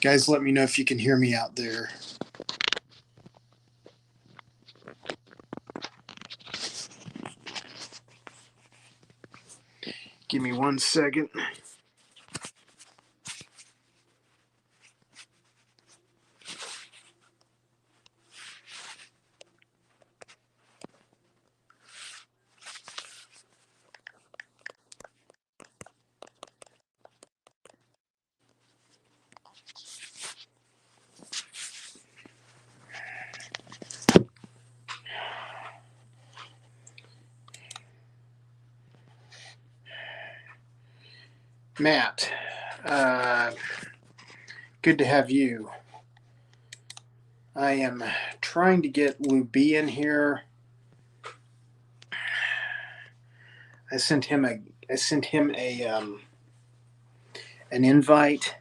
Guys, let me know if you can hear me out there. Give me 1 second. Matt, good to have you. I am trying to get LouB in here. I sent him an invite.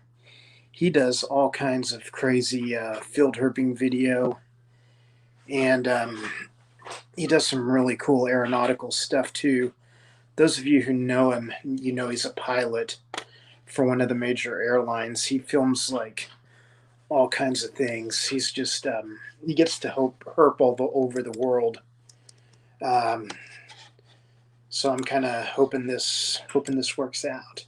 He does all kinds of crazy field herping video, and he does some really cool aeronautical stuff too. Those of you who know him, you know he's a pilot for one of the major airlines. He films like all kinds of things. He's just he gets to herp all over the world. So I'm kind of hoping this works out.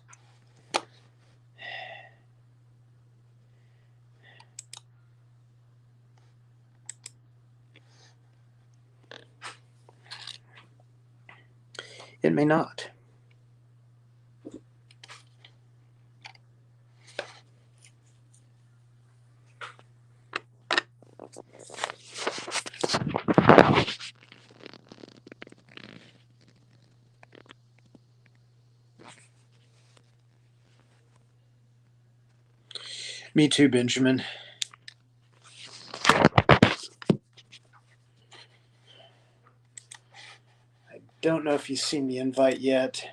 It may not. Me too, Benjamin. I don't know if you've seen the invite yet.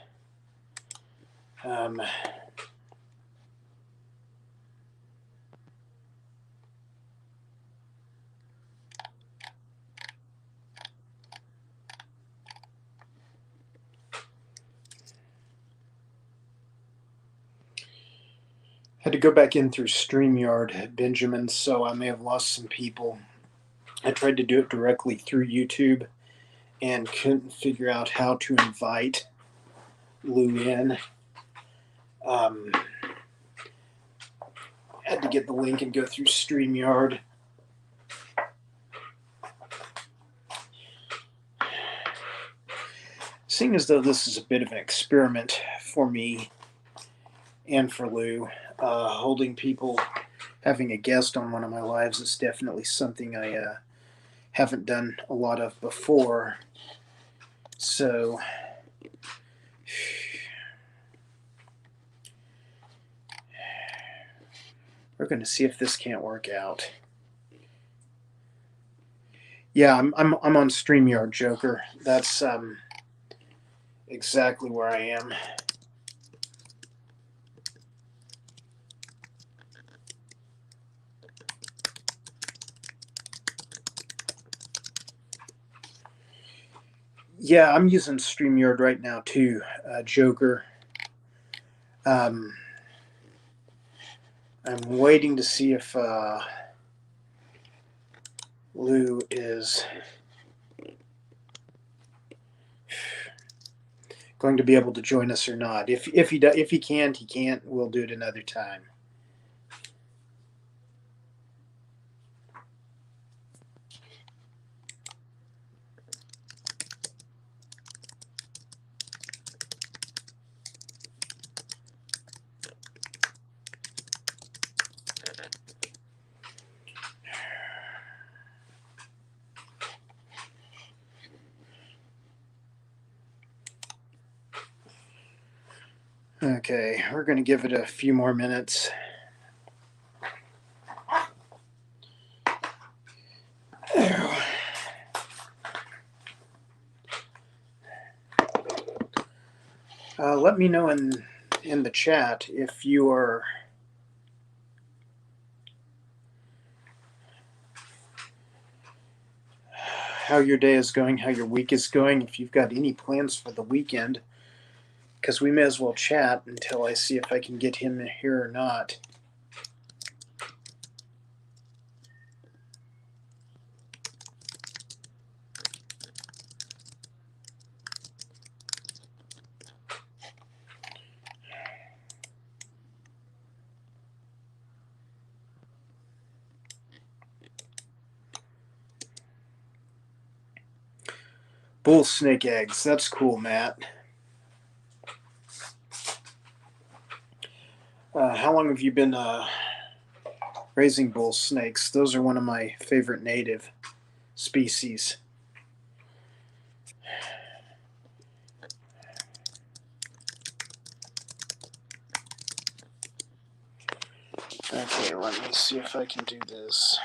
Had to go back in through StreamYard, Benjamin, so I may have lost some people. I tried to do it directly through YouTube and couldn't figure out how to invite LouB in. Had to get the link and go through StreamYard. Seeing as though this is a bit of an experiment for me and for LouB, holding people, having a guest on one of my lives is definitely something I haven't done a lot of before. So we're going to see if this can't work out. Yeah, I'm on StreamYard, Joker. That's exactly where I am. Yeah, I'm using StreamYard right now too, Joker. I'm waiting to see if LouB is going to be able to join us or not. If he can't, he can't. We'll do it another time. Okay, we're going to give it a few more minutes. Let me know in the chat if you are how your day is going, how your week is going, if you've got any plans for the weekend, because we may as well chat until I see if I can get him here or not. Bull snake eggs. That's cool, Matt. How long have you been raising bull snakes? Those are one of my favorite native species. Okay, let me see if I can do this.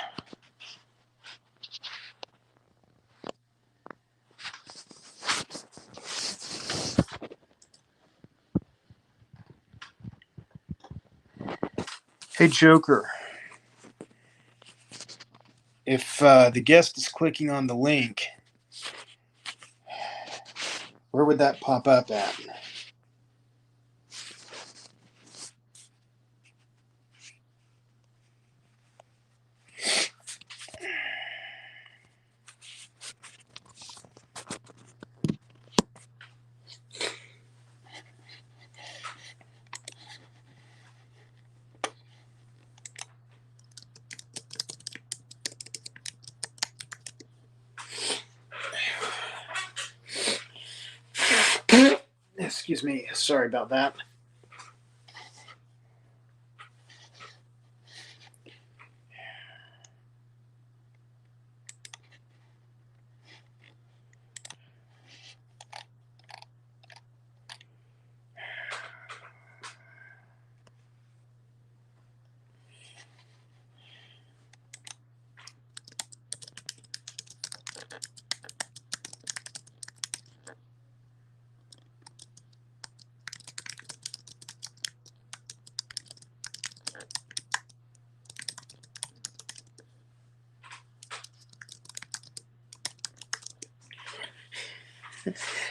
Hey, Joker. If the guest is clicking on the link, where would that pop up at? Excuse me. Sorry about that.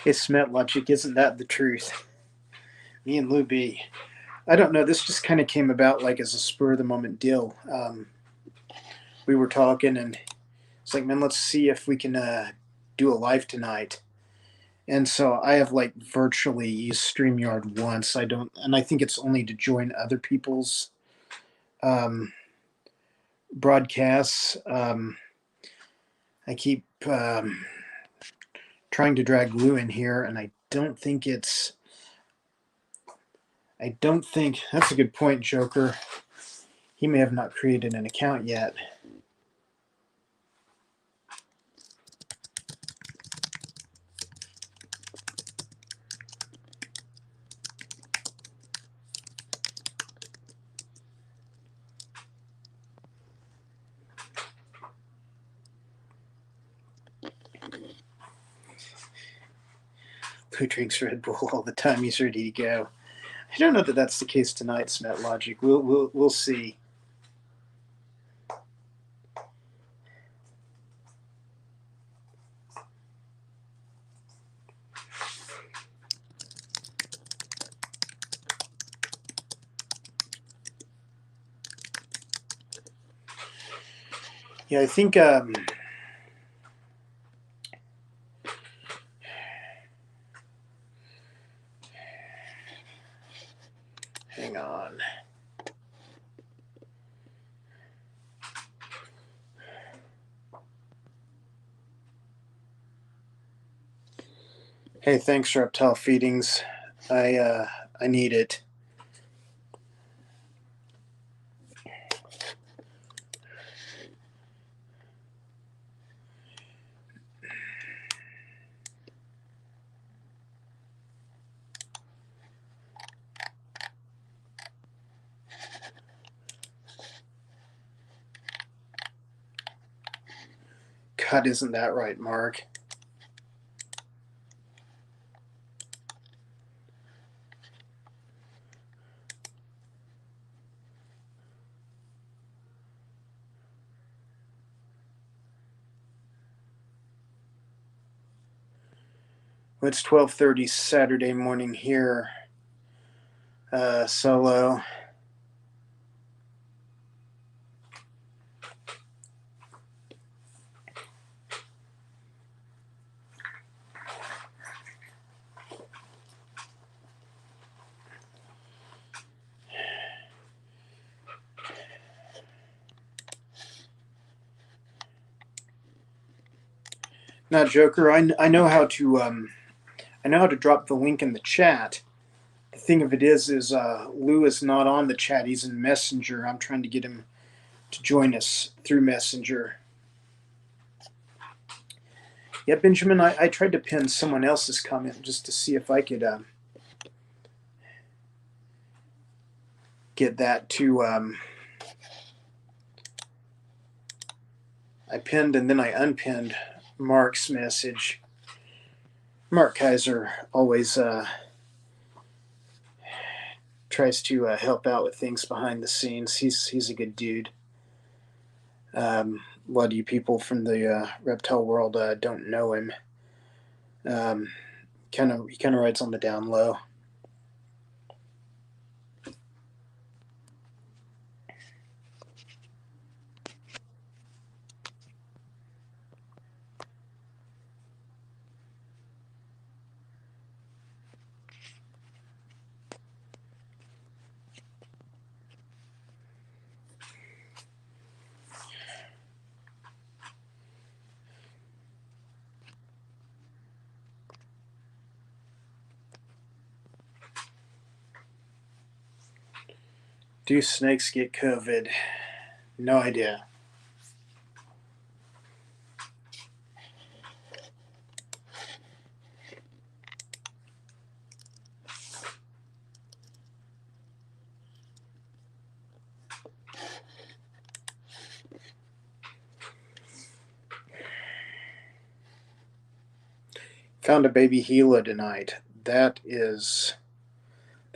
It's Smet Logic. Isn't that the truth? Me and LouB. I don't know. This just kind of came about like as a spur of the moment deal. We were talking, and it's like, man, let's see if we can do a live tonight. And so I have like virtually used StreamYard once. I don't, and I think it's only to join other people's um, broadcasts. I keep trying to drag Lou in here, and I don't think it's. I don't think that's a good point, Joker. He may have not created an account yet. Who drinks Red Bull all the time? He's ready to go. I don't know that that's the case tonight, Smet Logic. We'll see. Yeah, I think. Hang on. Hey, thanks, Reptile Feedings. I need it. God, isn't that right, Mark? Well, it's 12:30 Saturday morning here. Solo. Not Joker. I know how to I know how to drop the link in the chat. The thing of it is Lou is not on the chat. He's in Messenger. I'm trying to get him to join us through Messenger. Yeah, Benjamin, I tried to pin someone else's comment just to see if I could get that to. I pinned and then I unpinned Mark's message. Mark Kaiser always tries to help out with things behind the scenes. He's a good dude. A lot of you people from the reptile world don't know him. He kind of rides on the down low. Do snakes get COVID? No idea. Found a baby Gila tonight. That is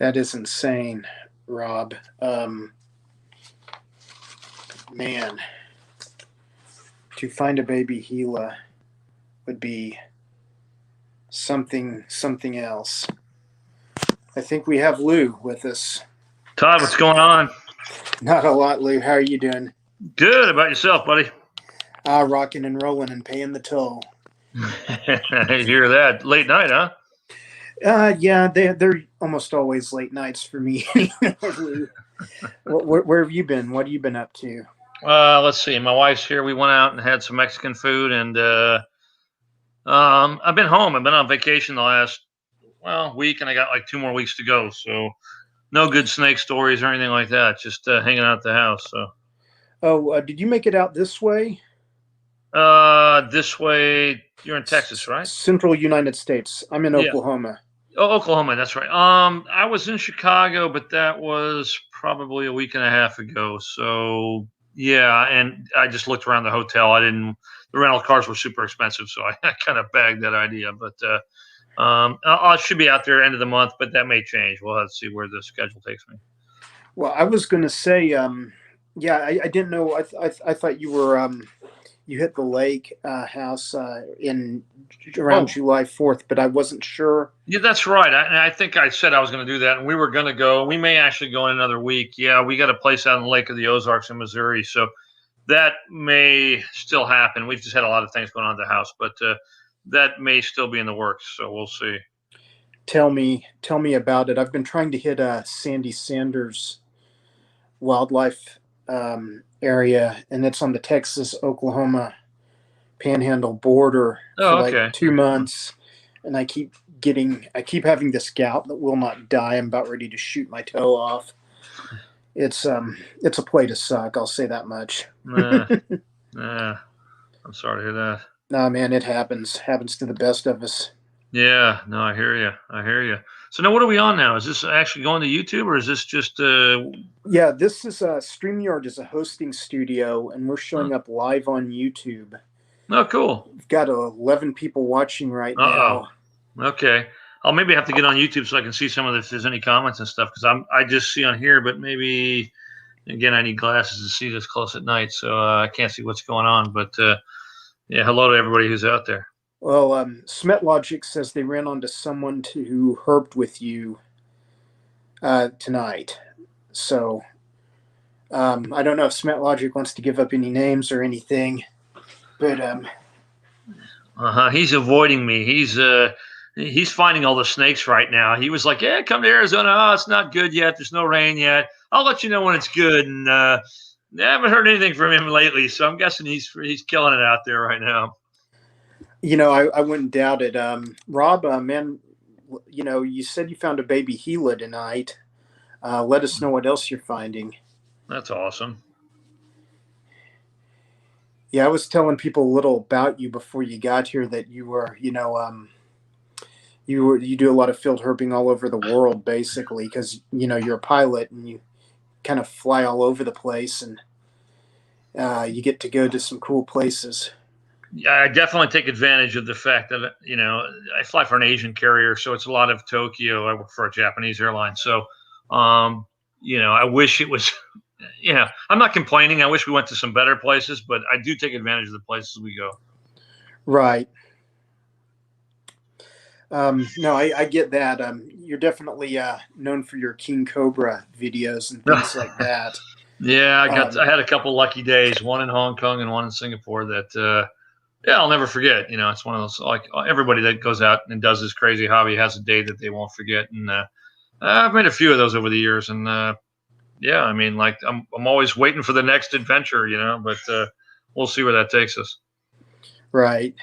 insane, Rob. Man, to find a baby Gila would be something else. I think we have Lou with us. Todd, what's going on? Not a lot, Lou. How are you doing? Good. About yourself, buddy? Rocking and rolling and paying the toll. I hear that. Late night, huh? Yeah, they're almost always late nights for me. Lou. Where have you been? What have you been up to? Let's see. My wife's here. We went out and had some Mexican food, and I've been home. I've been on vacation the last week, and I got like 2 more weeks to go. So no good snake stories or anything like that. Just hanging out at the house. So. Oh, did you make it out this way? This way. You're in Texas, right? Central United States. I'm in Oklahoma. Oh, Oklahoma. That's right. I was in Chicago, but that was probably a week and a half ago. So yeah, and I just looked around the hotel. The rental cars were super expensive, so I kind of bagged that idea. But I should be out there end of the month, but that may change. We'll have to see where the schedule takes me. Well, I was going to say, yeah, I didn't know. I thought you were you hit the lake house in around July 4th, but I wasn't sure. Yeah, that's right. I think I said I was going to do that, and we were going to go. We may actually go in another week. Yeah, we got a place out in the Lake of the Ozarks in Missouri, so that may still happen. We've just had a lot of things going on at the house, but that may still be in the works. So we'll see. Tell me about it. I've been trying to hit Sandy Sanders wildlife area, and it's on the Texas-Oklahoma Panhandle border for like 2 months, and I keep having this gout that will not die. I'm about ready to shoot my toe off. It's a play to suck. I'll say that much. I'm sorry to hear that. Nah, man, it happens to the best of us. Yeah, no, I hear you. So now what are we on now? Is this actually going to YouTube, or is this just Yeah, this is StreamYard is a hosting studio, and we're showing up live on YouTube. Oh, cool. We've got 11 people watching right now. Okay. I'll maybe have to get on YouTube so I can see some of this, if there's any comments and stuff, because I just see on here, but maybe, again, I need glasses to see this close at night, so I can't see what's going on. But yeah, hello to everybody who's out there. Well, SmetLogic says they ran onto someone who herped with you tonight. So I don't know if SmetLogic wants to give up any names or anything, but he's avoiding me. He's finding all the snakes right now. He was like, "Yeah, come to Arizona. Oh, it's not good yet. There's no rain yet. I'll let you know when it's good." And I haven't heard anything from him lately, so I'm guessing he's killing it out there right now. I wouldn't doubt it. Rob, man, you said you found a baby Gila tonight. Let us know what else you're finding. That's awesome. Yeah, I was telling people a little about you before you got here that you were, you do a lot of field herping all over the world, basically, because you're a pilot and you kind of fly all over the place, and you get to go to some cool places. Yeah, I definitely take advantage of the fact that I fly for an Asian carrier, so it's a lot of Tokyo. I work for a Japanese airline, so um, I wish it was. I'm not complaining. I wish we went to some better places, but I do take advantage of the places we go. Right. No, I get that. You're definitely known for your King Cobra videos and things like that. Yeah, Um, I had a couple lucky days, one in Hong Kong and one in Singapore that yeah, I'll never forget. It's one of those, like, everybody that goes out and does this crazy hobby has a day that they won't forget. And I've made a few of those over the years, and yeah, I mean, like, I'm always waiting for the next adventure, but we'll see where that takes us. right.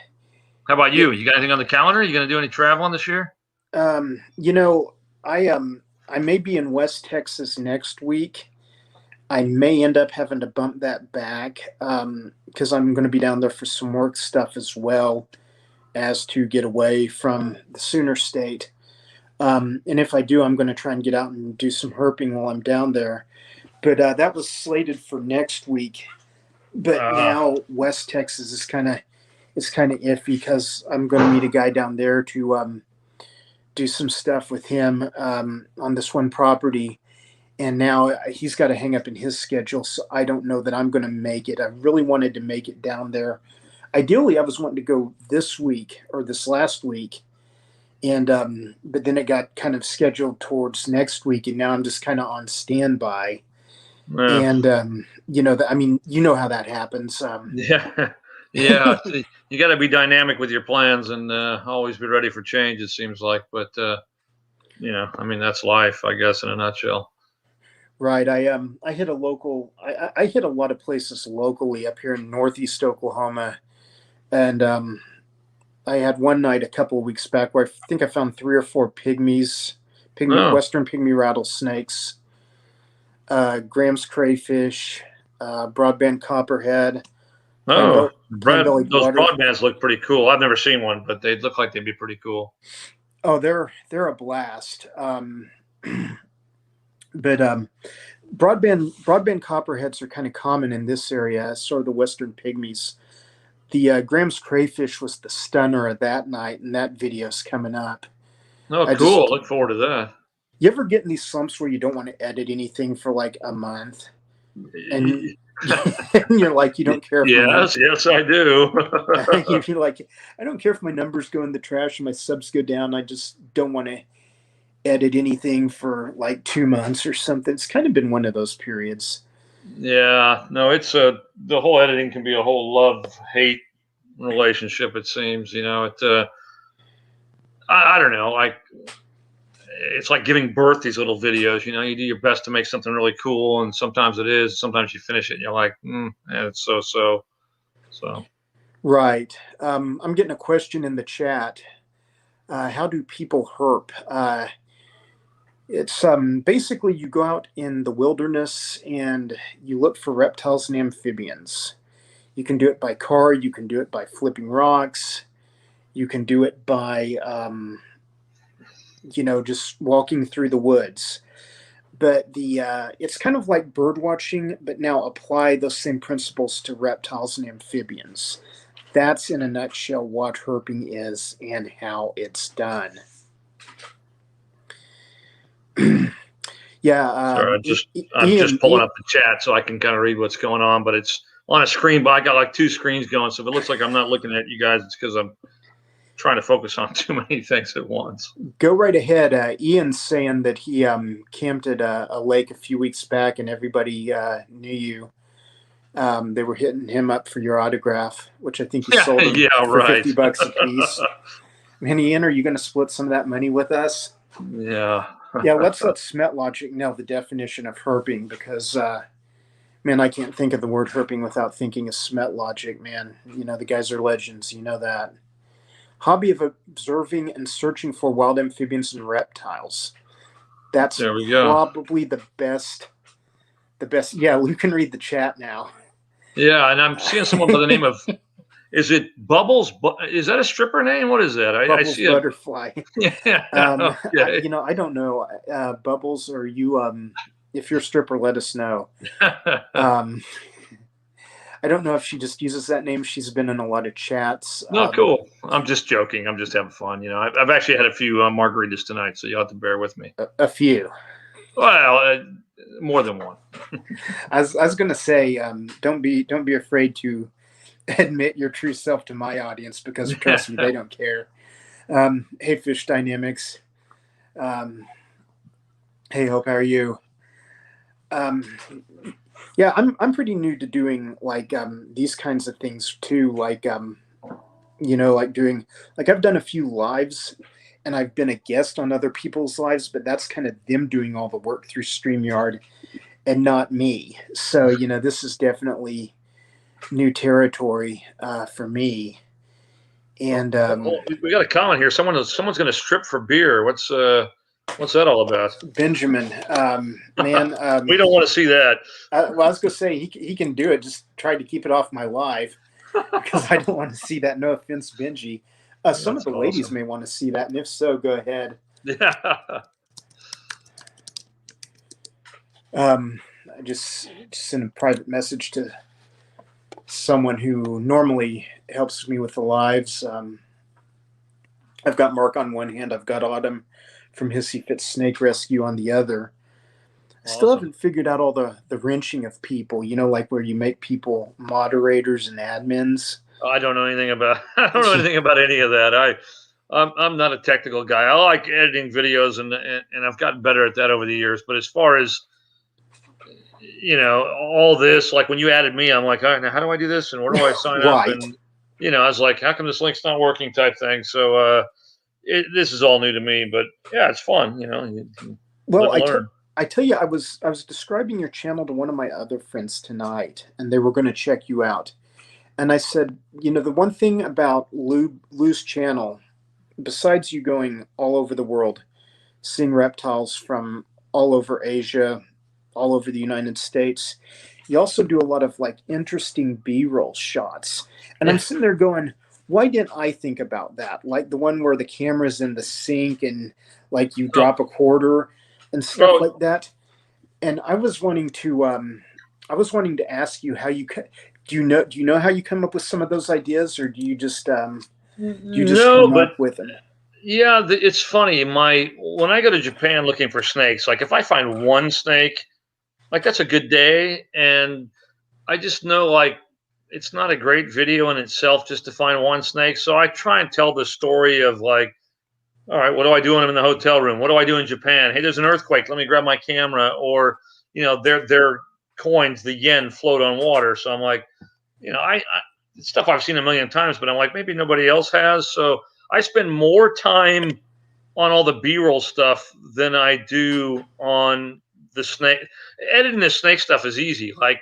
How about Yeah, you? You got anything on the calendar? You going to do any traveling this year? um, you know, I may be in West Texas next week. I may end up having to bump that back because I'm going to be down there for some work stuff as well as to get away from the Sooner State. And if I do, I'm going to try and get out and do some herping while I'm down there. But that was slated for next week. But Uh, now West Texas is kind of iffy because I'm going to meet a guy down there to do some stuff with him on this one property, and now he's got to hang up in his schedule, so I don't know that I'm going to make it. I really wanted to make it down there. Ideally, I was wanting to go this week or this last week, and but then it got kind of scheduled towards next week, and now I'm just kind of on standby. yeah, And I mean, how that happens. yeah, yeah. You got to be dynamic with your plans and always be ready for change. It seems like, but I mean, that's life, I guess, in a nutshell. Right. I hit a local. I hit a lot of places locally up here in Northeast Oklahoma, and I had one night a couple of weeks back where I think I found three or four Oh, western pygmy rattlesnakes, Graham's crayfish, broadband copperhead, oh, plain-bellied those water. broadbands look pretty cool. I've never seen one, but they look like they'd be pretty cool. Oh, they're a blast. But broadband copperheads are kind of common in this area, sort of the western pygmies. The Graham's crayfish was the stunner of that night, and that video's coming up. Oh, I cool. just Look forward to that. You ever get in these slumps where you don't want to edit anything for like a month, and and you're like, you don't care if my number, Yes, yes, I do. you're like, I don't care if my numbers go in the trash and my subs go down. I just don't want to edit anything for like 2 months or something. It's kind of been one of those periods. Yeah, no, it's the whole editing can be a whole love hate relationship. It seems, I don't know, like, it's like giving birth these little videos. You do your best to make something really cool, and sometimes it is. Sometimes you finish it, and you're like, it's so so. So Right. I'm getting a question in the chat. How do people herp? It's basically you go out in the wilderness and you look for reptiles and amphibians. You can do it by car, you can do it by flipping rocks, you can do it by just walking through the woods. But the it's kind of like bird watching, but now apply those same principles to reptiles and amphibians. That's in a nutshell what herping is and how it's done. Yeah, sorry, I'm just Ian, pulling up the chat so I can kind of read what's going on, but it's on a screen. But I got like two screens going, so if it looks like I'm not looking at you guys, it's because I'm trying to focus on too many things at once. go right ahead. Ian's saying that he camped at a lake a few weeks back and everybody knew you. They were hitting him up for your autograph, which I think you Yeah, sold him yeah, for right. $50 a piece. Man, Ian, are you going to split some of that money with us? Yeah. Yeah, let's let Smet Logic know the definition of herping because, man, I can't think of the word herping without thinking of Smet Logic, man. The guys are legends. You know that. Hobby of observing and searching for wild amphibians and reptiles. That's There we go. probably the best. The best. Yeah, you can read the chat now. Yeah, and I'm seeing someone by the name of, is it Bubbles? Is that a stripper name? What is that? I Bubbles see it. Butterfly. Yeah. Okay. I don't know. Bubbles, or you, if you're a stripper, let us know. Um, I don't know if she just uses that name. She's been in a lot of chats. No, cool. I'm just joking. I'm just having fun. I've actually had a few margaritas tonight, so you'll have to bear with me. A few. Well, more than one. I was gonna say, don't be afraid to admit your true self to my audience, because trust me, they don't care. Hey, Fish Dynamics. Um, hey, Hope, how are you? Um, yeah, I'm pretty new to doing like these kinds of things too. Like like doing, like, I've done a few lives, and I've been a guest on other people's lives, but that's kind of them doing all the work through StreamYard and not me. So this is definitely new territory for me. And We got a comment here. Someone's going to strip for beer. What's that all about? Benjamin, man, We don't want to see that. I was gonna say he can do it. Just try to keep it off my live, because I don't want to see that. No offense, Benji. Some of That's the ladies awesome. may want to see that, and if so, go ahead. Yeah. I just sent a private message to someone who normally helps me with the lives. I've got Mark on one hand. I've got Autumn from Hissy Fit Snake Rescue on the other. I still Awesome. haven't figured out all the wrenching of people, like where you make people moderators and admins. I don't know anything about. I don't know anything about any of that. I'm not a technical guy. I like editing videos, and I've gotten better at that over the years. But as far as all this, like when you added me, I'm like, all right, now how do I do this, and where do I sign up? Right. And I was like, how come this link's not working? Type thing. So this is all new to me, but yeah, it's fun. You Well, live and learn. I tell you, I was describing your channel to one of my other friends tonight, and they were going to check you out. And I said, the one thing about LouB's channel, besides you going all over the world, seeing reptiles from all over Asia, all over the United States, you also do a lot of like interesting B-roll shots. And I'm sitting there going, why didn't I think about that? Like the one where the camera's in the sink and like you drop a quarter and stuff like that. And I was wanting to ask you how you do you know how you come up with some of those ideas, or do you just No, come but up with them? yeah, it's funny. When I go to Japan looking for snakes, like if I find one snake, like that's a good day, and I just know like it's not a great video in itself just to find one snake. So I try and tell the story of like, all right, what do I do when I'm in the hotel room? What do I do in Japan? Hey, there's an earthquake. Let me grab my camera. Or their coins, the yen, float on water. So I'm like, I it's stuff I've seen a million times, but I'm like, maybe nobody else has. So I spend more time on all the B-roll stuff than I do on the snake. Editing the snake stuff is easy. Like,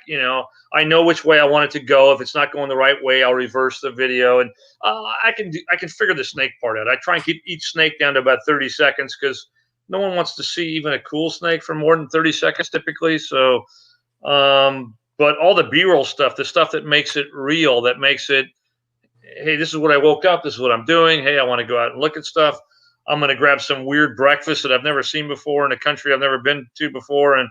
I know which way I want it to go. If it's not going the right way, I'll reverse the video, and I can figure the snake part out. I try and keep each snake down to about 30 seconds because no one wants to see even a cool snake for more than 30 seconds typically. So, but all the B-roll stuff, the stuff that makes it real, that makes it, hey, this is what I woke up. This is what I'm doing. Hey, I want to go out and look at stuff. I'm going to grab some weird breakfast that I've never seen before in a country I've never been to before. And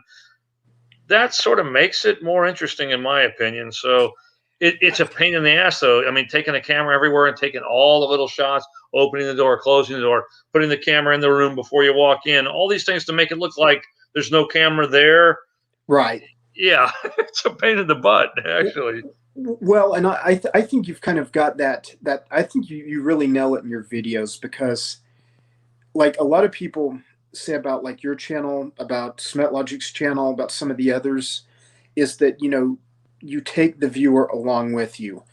that sort of makes it more interesting, in my opinion. So it's a pain in the ass, though. I mean, taking a camera everywhere and taking all the little shots, opening the door, closing the door, putting the camera in the room before you walk in, all these things to make it look like there's no camera there. Right. Yeah, it's a pain in the butt, actually. Well, and I think you've kind of got that I think you really nail it in your videos, because like a lot of people say about like your channel, about Smetlogic's channel, about some of the others, is that you take the viewer along with you.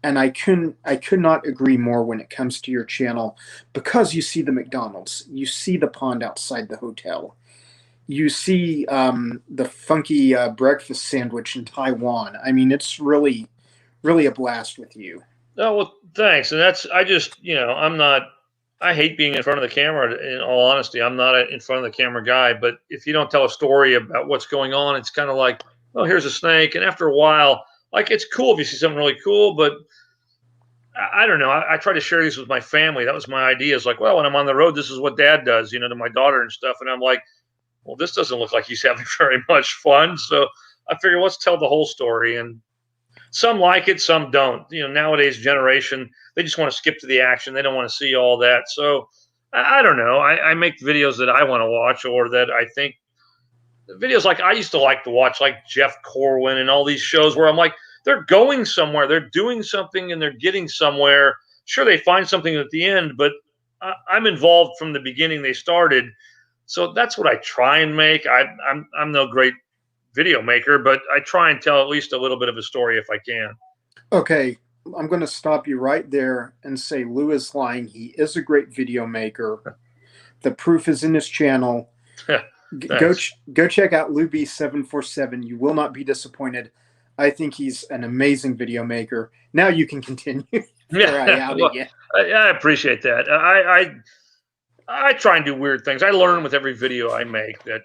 And I could not agree more when it comes to your channel, because you see the McDonald's, you see the pond outside the hotel, you see the funky breakfast sandwich in Taiwan. I mean, it's really, really a blast with you. Oh, well, thanks. And that's, I just, I'm not, I hate being in front of the camera. In all honesty, I'm not a in front of the camera guy. But if you don't tell a story about what's going on, it's kind of like, oh, here's a snake. And after a while, like, it's cool if you see something really cool, but I don't know. I try to share these with my family. That was my idea. Is like, well, when I'm on the road, this is what Dad does, to my daughter and stuff. And I'm like, well, this doesn't look like he's having very much fun. So I figure let's tell the whole story. And some like it, some don't. Nowadays generation, they just want to skip to the action. They don't want to see all that. So I don't know. I make videos that I want to watch, or that I think videos like I used to like to watch, like Jeff Corwin and all these shows where I'm like, they're going somewhere, they're doing something, and they're getting somewhere. Sure, they find something at the end, but I'm involved from the beginning they started. So that's what I try and make. I'm no great video maker, but I try and tell at least a little bit of a story if I can. Okay, I'm going to stop you right there and say Lou is lying. He is a great video maker. The proof is in his channel. Go check out LouB747. You will not be disappointed. I think he's an amazing video maker. Now you can continue. Yeah, well, I appreciate that. I try and do weird things. I learn with every video I make that,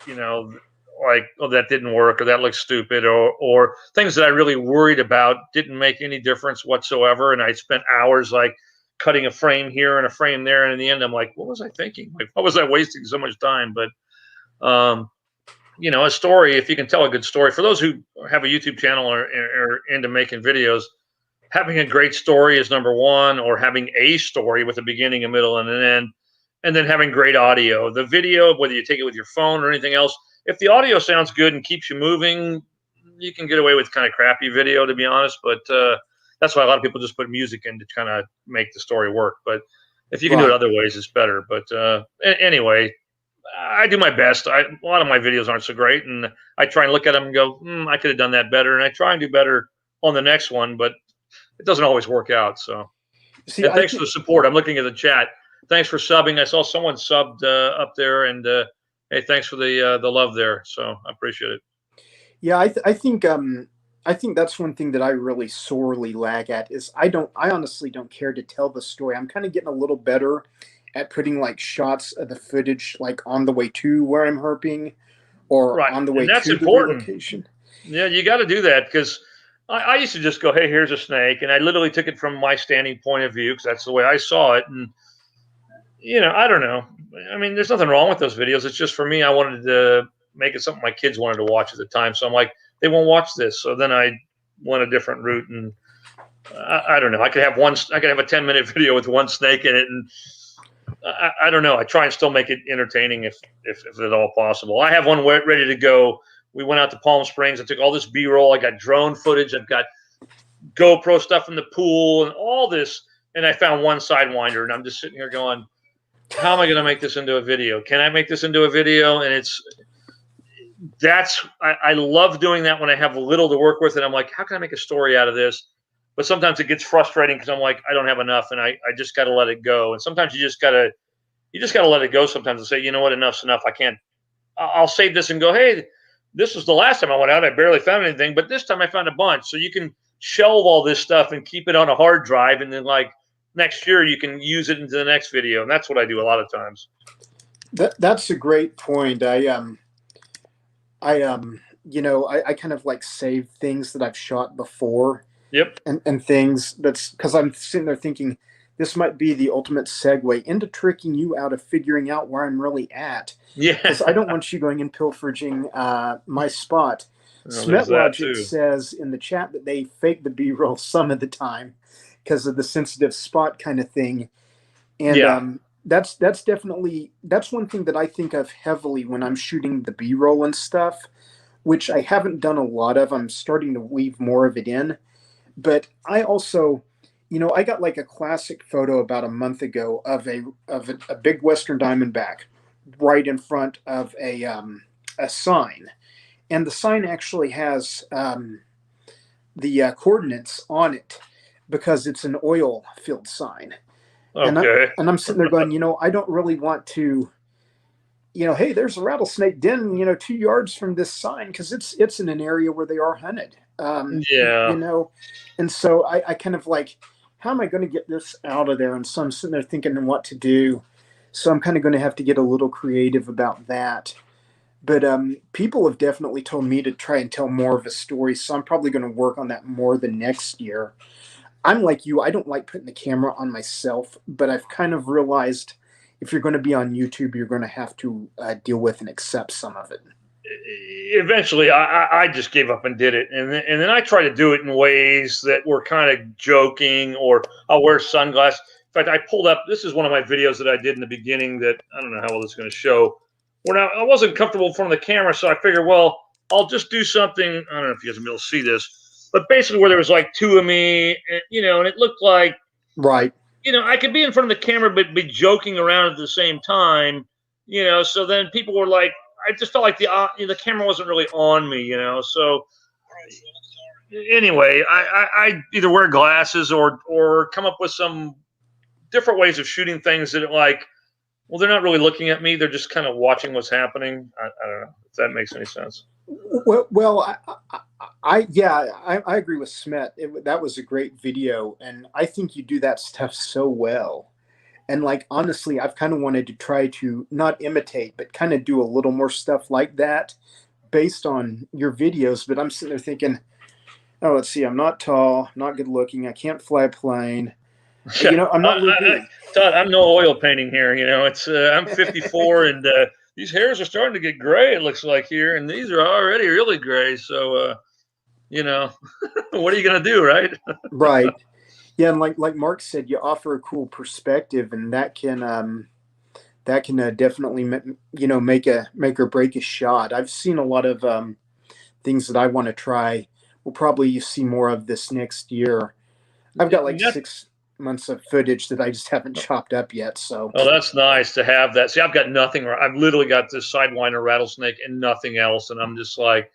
like, oh, that didn't work, or that looks stupid, or things that I really worried about didn't make any difference whatsoever. And I spent hours like cutting a frame here and a frame there. And in the end, I'm like, what was I thinking? Like, what was I wasting so much time? But, a story, if you can tell a good story, for those who have a YouTube channel or into making videos, having a great story is number one, or having a story with a beginning, a middle, and an end, and then having great audio. The video, whether you take it with your phone or anything else, if the audio sounds good and keeps you moving, you can get away with kind of crappy video, to be honest. But that's why a lot of people just put music in to kind of make the story work. But if you can do it other ways, it's better. But anyway, I do my best. A lot of my videos aren't so great, and I try and look at them and go, I could have done that better, and I try and do better on the next one, but it doesn't always work out. So, and thanks for the support. I'm looking at the chat. Thanks for subbing. I saw someone subbed up there, and hey, thanks for the love there. So I appreciate it. Yeah, I think that's one thing that I really sorely lag at is I honestly don't care to tell the story. I'm kind of getting a little better at putting like shots of the footage like on the way to where I'm herping, or on the way to the relocation. Yeah, you got to do that, because I used to just go, hey, here's a snake. And I literally took it from my standing point of view, because that's the way I saw it. And, I don't know. I mean, there's nothing wrong with those videos. It's just, for me, I wanted to make it something my kids wanted to watch at the time. So I'm like, they won't watch this. So then I went a different route. And I don't know. I could have a 10-minute video with one snake in it. And I don't know. I try and still make it entertaining if at all possible. I have one ready to go. We went out to Palm Springs. I took all this B-roll. I got drone footage. I've got GoPro stuff in the pool and all this. And I found one Sidewinder, and I'm just sitting here going, how am I going to make this into a video? Can I make this into a video? And I love doing that when I have little to work with, and I'm like, how can I make a story out of this? But sometimes it gets frustrating because I'm like, I don't have enough, and I just got to let it go. And sometimes you just got to let it go sometimes and say, you know what, enough's enough. I can't, I'll save this and go, hey, this was the last time I went out. I barely found anything, but this time I found a bunch. So you can shelve all this stuff and keep it on a hard drive. And then like next year, you can use it into the next video. And that's what I do a lot of times. That's a great point. I kind of like save things that I've shot before. Yep. And things that's because I'm sitting there thinking this might be the ultimate segue into tricking you out of figuring out where I'm really at. Yeah. Because I don't want you going and pilfering my spot. Smet Logic says in the chat that they fake the B-roll some of the time because of the sensitive spot kind of thing. And that's one thing that I think of heavily when I'm shooting the B-roll and stuff, which I haven't done a lot of. I'm starting to weave more of it in. But I also, I got like a classic photo about a month ago of a big Western Diamondback right in front of a sign, and the sign actually has the coordinates on it because it's an oil field sign. Okay. And I'm sitting there going, I don't really want to, hey, there's a rattlesnake den, 2 yards from this sign because it's in an area where they are hunted. And so I kind of like how am I going to get this out of there? And so I'm sitting there thinking what to do. So I'm kind of going to have to get a little creative about that. But people have definitely told me to try and tell more of a story. So I'm probably going to work on that more the next year. I'm like you, I don't like putting the camera on myself, but I've kind of realized if you're going to be on YouTube, you're going to have to deal with and accept some of it. Eventually, I just gave up and did it, and then I try to do it in ways that were kind of joking, or I'll wear sunglasses. In fact, I pulled up. This is one of my videos that I did in the beginning that I don't know how well this is going to show. When I wasn't comfortable in front of the camera, so I figured, well, I'll just do something. I don't know if you guys will be able to see this, but basically where there was like two of me, and, and it looked like, Right. I could be in front of the camera but be joking around at the same time, So then people were like, I just felt like the camera wasn't really on me, So anyway, I either wear glasses or come up with some different ways of shooting things that well, they're not really looking at me; they're just kind of watching what's happening. I don't know if that makes any sense. Well, I agree with Smet. That was a great video, and I think you do that stuff so well. And like honestly, I've kind of wanted to try to not imitate, but kind of do a little more stuff like that based on your videos. But I'm sitting there thinking, oh, let's see, I'm not tall, not good looking, I can't fly a plane. I'm not LouB. Todd, I'm no oil painting here. It's I'm 54, and these hairs are starting to get gray. It looks like here, and these are already really gray. So, what are you gonna do, right? Right. Yeah, and like Mark said, you offer a cool perspective, and that can definitely make or break a shot. I've seen a lot of things that I want to try. We'll probably see more of this next year. I've got like 6 months of footage that I just haven't chopped up yet. So, oh, that's nice to have that. See, I've got nothing. I've literally got this Sidewinder rattlesnake and nothing else, and I'm just like,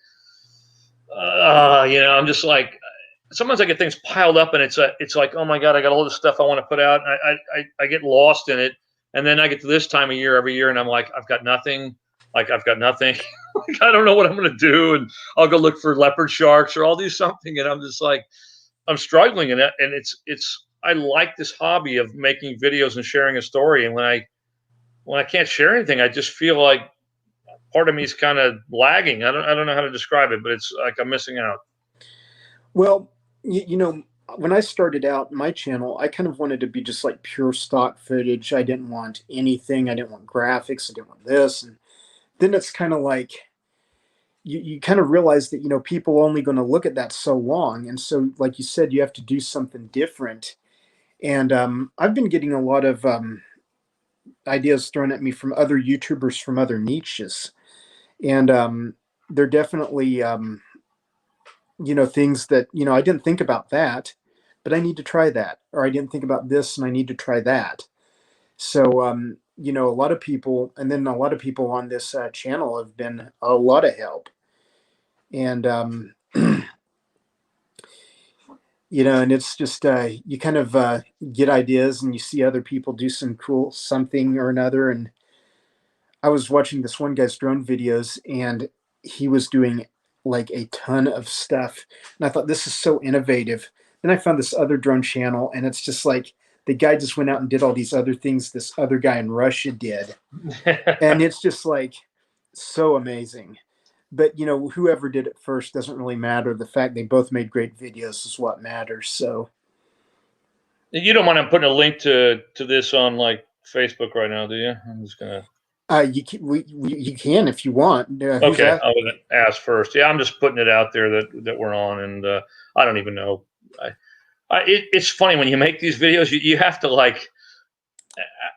I'm just like, sometimes I get things piled up, and it's like, oh my god, I got all this stuff I want to put out. And I get lost in it, and then I get to this time of year every year, and I'm like, I've got nothing. Like I've got nothing. Like, I don't know what I'm going to do, and I'll go look for leopard sharks, or I'll do something, and I'm just like, I'm struggling in it, and it's. I like this hobby of making videos and sharing a story, and when I can't share anything, I just feel like part of me is kind of lagging. I don't know how to describe it, but it's like I'm missing out. well, when I started out my channel, I kind of wanted to be just like pure stock footage. I didn't want anything. I didn't want graphics. I didn't want this. And then it's kind of like you kind of realize that people are only going to look at that so long, and so like you said, you have to do something different. And I've been getting a lot of ideas thrown at me from other YouTubers from other niches, and they're definitely things that I didn't think about that, but I need to try that, or I didn't think about this and I need to try that. So a lot of people, and then a lot of people on this channel have been a lot of help, and and it's just you kind of get ideas and you see other people do some cool something or another. And I was watching this one guy's drone videos, and he was doing like a ton of stuff, and I thought this is so innovative. Then I found this other drone channel, and it's just like the guy just went out and did all these other things this other guy in Russia did, and it's just like so amazing. But whoever did it first doesn't really matter. The fact they both made great videos is what matters. So You don't mind I'm putting a link to this on like Facebook right now, do you? I'm just gonna. you can if you want. Okay, I was gonna ask first. Yeah, I'm just putting it out there that we're on, and I don't even know. It's funny when you make these videos, you have to like.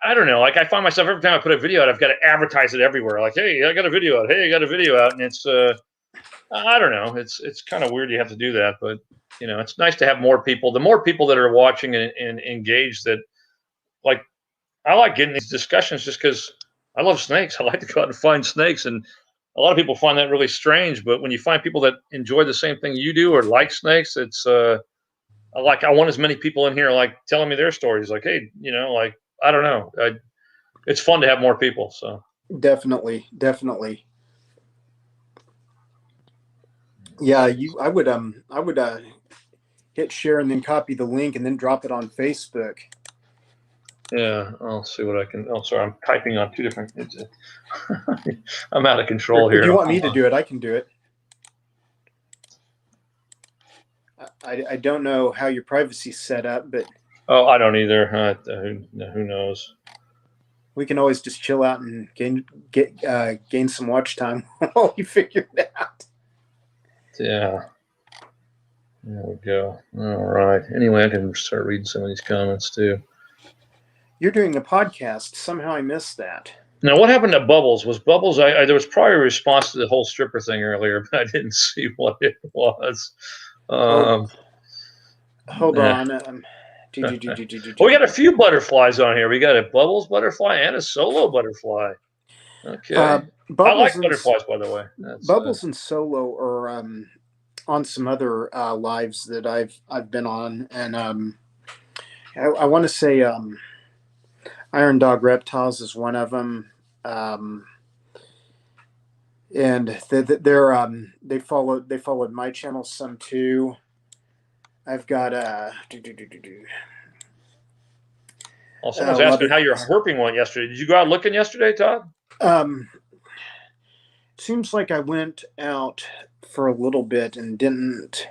I don't know. Like I find myself every time I put a video out, I've got to advertise it everywhere. Like, hey, I got a video out. Hey, I got a video out, and it's I don't know. It's kind of weird you have to do that, but it's nice to have more people. The more people that are watching and engaged, that like I like getting these discussions just because I love snakes. I like to go out and find snakes, and a lot of people find that really strange. But when you find people that enjoy the same thing you do or like snakes, it's I want as many people in here like telling me their stories. Like, hey, like I don't know. It's fun to have more people. So definitely. Yeah, I would hit share and then copy the link and then drop it on Facebook. Yeah, I'll see what I can. Oh, sorry, I'm typing on two different. I'm out of control Or do you here. want me to do it? I can do it. I don't know how your privacy's set up, but Oh, I don't either. Who knows? we can always just chill out and gain some watch time while we figure it out. Yeah. There we go. All right. Anyway, I can start reading some of these comments too. You're doing a podcast. Somehow I missed that. Now, what happened to Bubbles? Was Bubbles? There was probably a response to the whole stripper thing earlier, but I didn't see what it was. Hold on. Well, we got a few butterflies on here. We got a Bubbles butterfly and a solo butterfly. Okay. I like butterflies, by the way. Bubbles and Solo are on some other lives that I've been on, and I want to say Iron Dog Reptiles is one of them, and they followed my channel some too. I've got someone's asking how your herping went yesterday. Did you go out looking yesterday, Todd? Seems like I went out for a little bit and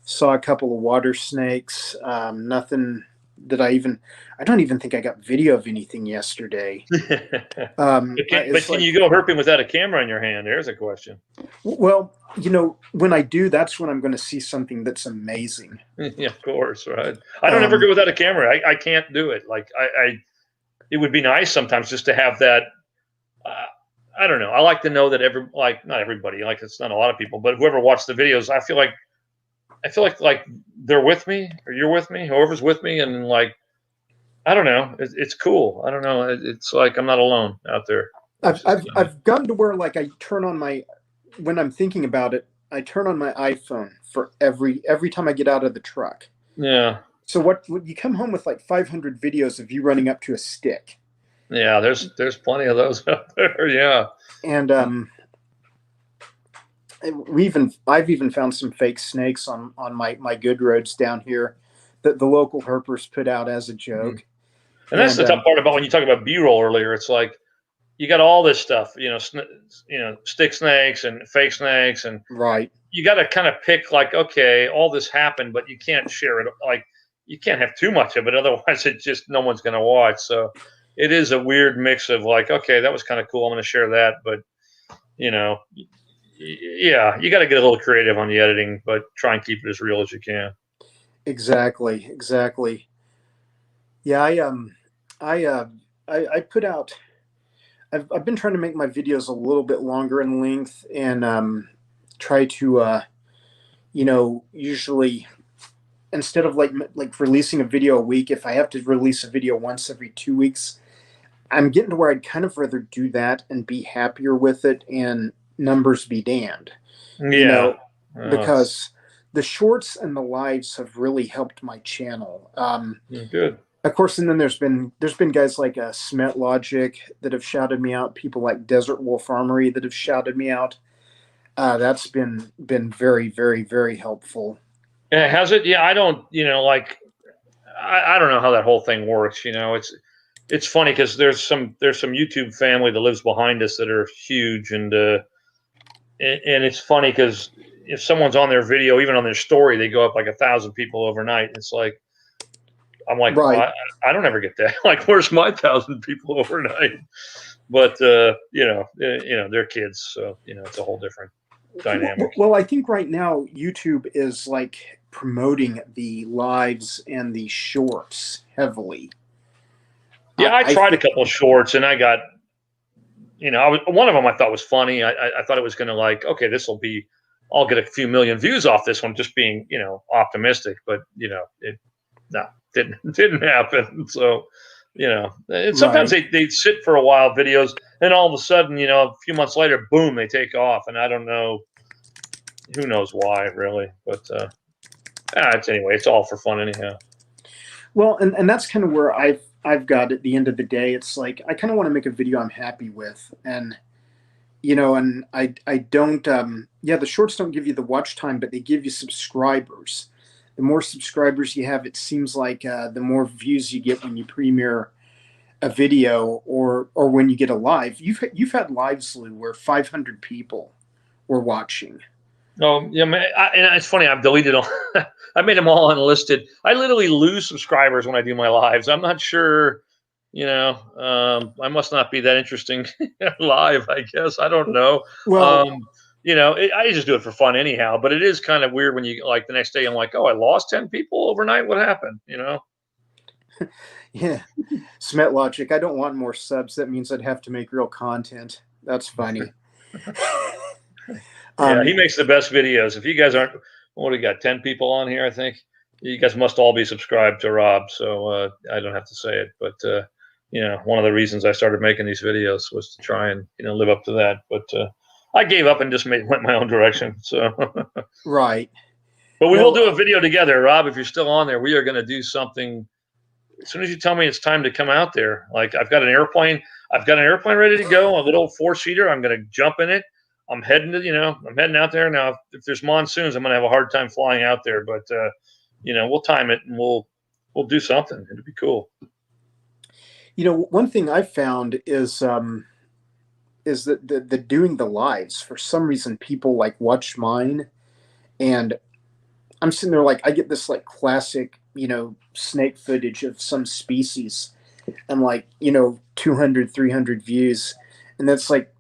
saw a couple of water snakes. Nothing that I don't even think I got video of anything yesterday. But can you go herping without a camera in your hand? There's a question. Well, when I do, that's when I'm going to see something that's amazing. Yeah, of course, right. I don't ever go without a camera. I can't do it. Like it would be nice sometimes just to have that. I don't know. I like to know that not everybody, like it's not a lot of people, but whoever watched the videos, I feel like they're with me or you're with me, whoever's with me. And like, I don't know. It's cool. I don't know. It's like, I'm not alone out there. I've gotten to where like I turn on when I'm thinking about it, I turn on my iPhone for every time I get out of the truck. Yeah. So what you come home with like 500 videos of you running up to a stick. Yeah, there's plenty of those out there. Yeah, and I've even found some fake snakes on my good roads down here that the local herpers put out as a joke. And that's the tough part about when you talk about B-roll earlier. It's like you got all this stuff, stick snakes and fake snakes, and right. You got to kind of pick like, okay, all this happened, but you can't share it. Like you can't have too much of it, otherwise no one's going to watch. So. It is a weird mix of like, okay, that was kind of cool. I'm going to share that, but yeah, you got to get a little creative on the editing, but try and keep it as real as you can. Exactly. Yeah, I put out. I've been trying to make my videos a little bit longer in length and try to usually. Instead of like releasing a video a week, if I have to release a video once every 2 weeks, I'm getting to where I'd kind of rather do that and be happier with it and numbers be damned. Yeah. Because the shorts and the lives have really helped my channel. Good. Of course, and then there's been guys like Smet Logic that have shouted me out, people like Desert Wolf Armory that have shouted me out. That's been very, very, very helpful. Has it? Yeah, I don't. I don't know how that whole thing works. It's funny because there's some YouTube family that lives behind us that are huge, and it's funny because if someone's on their video, even on their story, they go up like 1,000 people overnight. It's like I'm like, right. Well, I don't ever get that. Like, where's my 1,000 people overnight? But they're kids, so it's a whole different dynamic. Well, I think right now YouTube is like promoting the lives and the shorts heavily. Yeah, I tried a couple of shorts and I got, one of them I thought was funny. I thought it was going to like, okay, I'll get a few million views off this one, just being, optimistic. But it didn't happen. So, and sometimes they sit for a while, videos, and all of a sudden, a few months later, boom, they take off, and I don't know, who knows why, really, but it's all for fun anyhow. Well, and that's kind of where I've got at the end of the day. It's like I kind of want to make a video I'm happy with, and and I don't. The shorts don't give you the watch time, but they give you subscribers. the more subscribers you have, it seems like the more views you get when you premiere a video or when you get a live. You've had lives, Lou, where 500 people were watching. Oh yeah, man. And it's funny. I've deleted all. I made them all unlisted. I literally lose subscribers when I do my lives. I'm not sure. I must not be that interesting live. I guess I don't know. Well, Um, I just do it for fun anyhow. But it is kind of weird when you like the next day. I'm like, oh, I lost 10 people overnight. What happened? yeah, Smet Logic. I don't want more subs. That means I'd have to make real content. That's funny. Yeah, he um, makes the best videos. If you guys aren't, what do we got? 10 people on here, I think. You guys must all be subscribed to Rob, so I don't have to say it. But one of the reasons I started making these videos was to try and live up to that. But I gave up and just went my own direction. So, right. but we will No, do a video together, Rob. If you're still on there, we are going to do something. As soon as you tell me it's time to come out there, like I've got an airplane ready to go, a little 4-seater. I'm going to jump in it. I'm heading out there now. If there's monsoons, I'm going to have a hard time flying out there, but we'll time it and we'll do something. It'd be cool. one thing I found is that the doing the lives, for some reason people like watch mine, and I'm sitting there like I get this like classic, snake footage of some species and like, 200, 300 views. And that's like,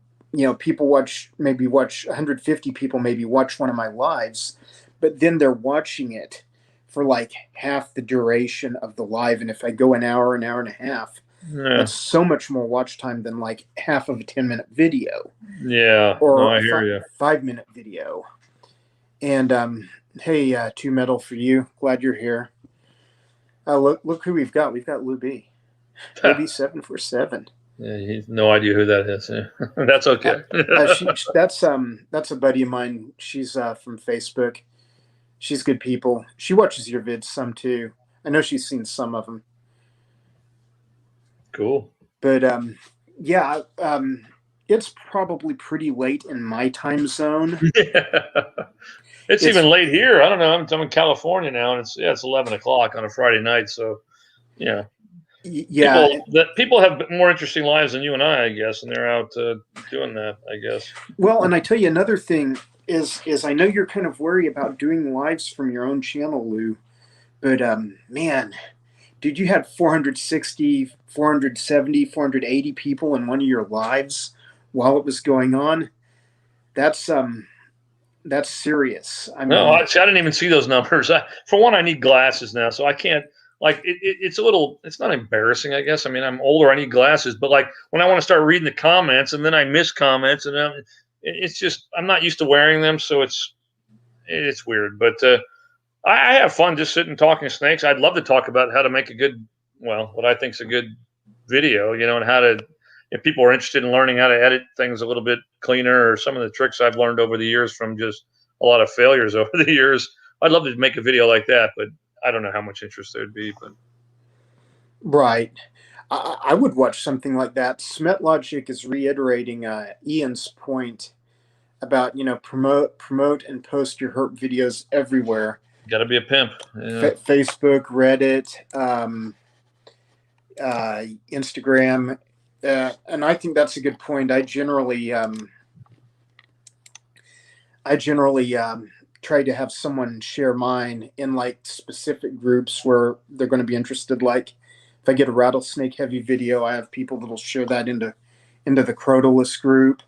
people watch 150 people maybe watch one of my lives, but then they're watching it for like half the duration of the live. And if I go an hour and a half, Yeah. that's so much more watch time than like half of a 10-minute video Yeah. No, or I a hear you. 5-minute video. And hey, Two Metal for you. Glad you're here. Look who we've got. We've got LouB. LouB 747. Yeah, he's no idea who that is. Yeah. That's okay. That's a buddy of mine. She's from Facebook. She's good people. She watches your vids some too. I know she's seen some of them. Cool. But yeah, it's probably pretty late in my time zone. It's even late here. I don't know. I'm in California now, and it's 11 o'clock on a Friday night. So, yeah. Yeah, people have more interesting lives than you and I guess, and they're out doing that, I guess. Well, and I tell you another thing is I know you're kind of worried about doing lives from your own channel, Lou, but man, dude, you had 460, 470, 480 people in one of your lives while it was going on. That's serious. I mean, I didn't even see those numbers. For one, I need glasses now, so I can't. Like it's a little. It's not embarrassing, I guess. I mean, I'm older. I need glasses, but like when I want to start reading the comments and then I miss comments, and it's just I'm not used to wearing them, so it's weird. But I have fun just sitting talking snakes. I'd love to talk about how to make what I think is a good video, and how to. If people are interested in learning how to edit things a little bit cleaner, or some of the tricks I've learned over the years from just a lot of failures over the years, I'd love to make a video like that, but I don't know how much interest there'd be. But right. I would watch something like that. Smet Logic is reiterating Ian's point about promote and post your herp videos everywhere. Got to be a pimp. Yeah. Facebook, Reddit, Instagram. And I think that's a good point. I generally try to have someone share mine in like specific groups where they're going to be interested. Like if I get a rattlesnake heavy video, I have people that'll share that into the Crotalus group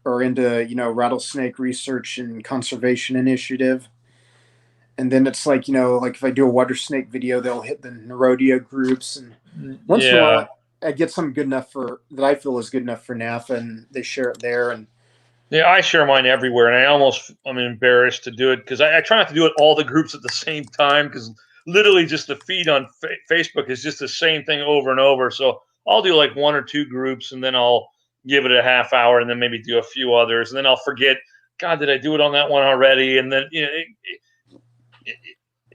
or into rattlesnake research and conservation initiative. And then it's like like if I do a water snake video, they'll hit the Nerodia groups, and once in a while I get something good enough that I feel is good enough for NAFA, and they share it there. And yeah, I share mine everywhere, and I'm embarrassed to do it because I try not to do it all the groups at the same time, because literally just the feed on Facebook is just the same thing over and over. So I'll do like 1 or 2 groups, and then I'll give it a half hour, and then maybe do a few others, and then I'll forget. God, did I do it on that one already? And then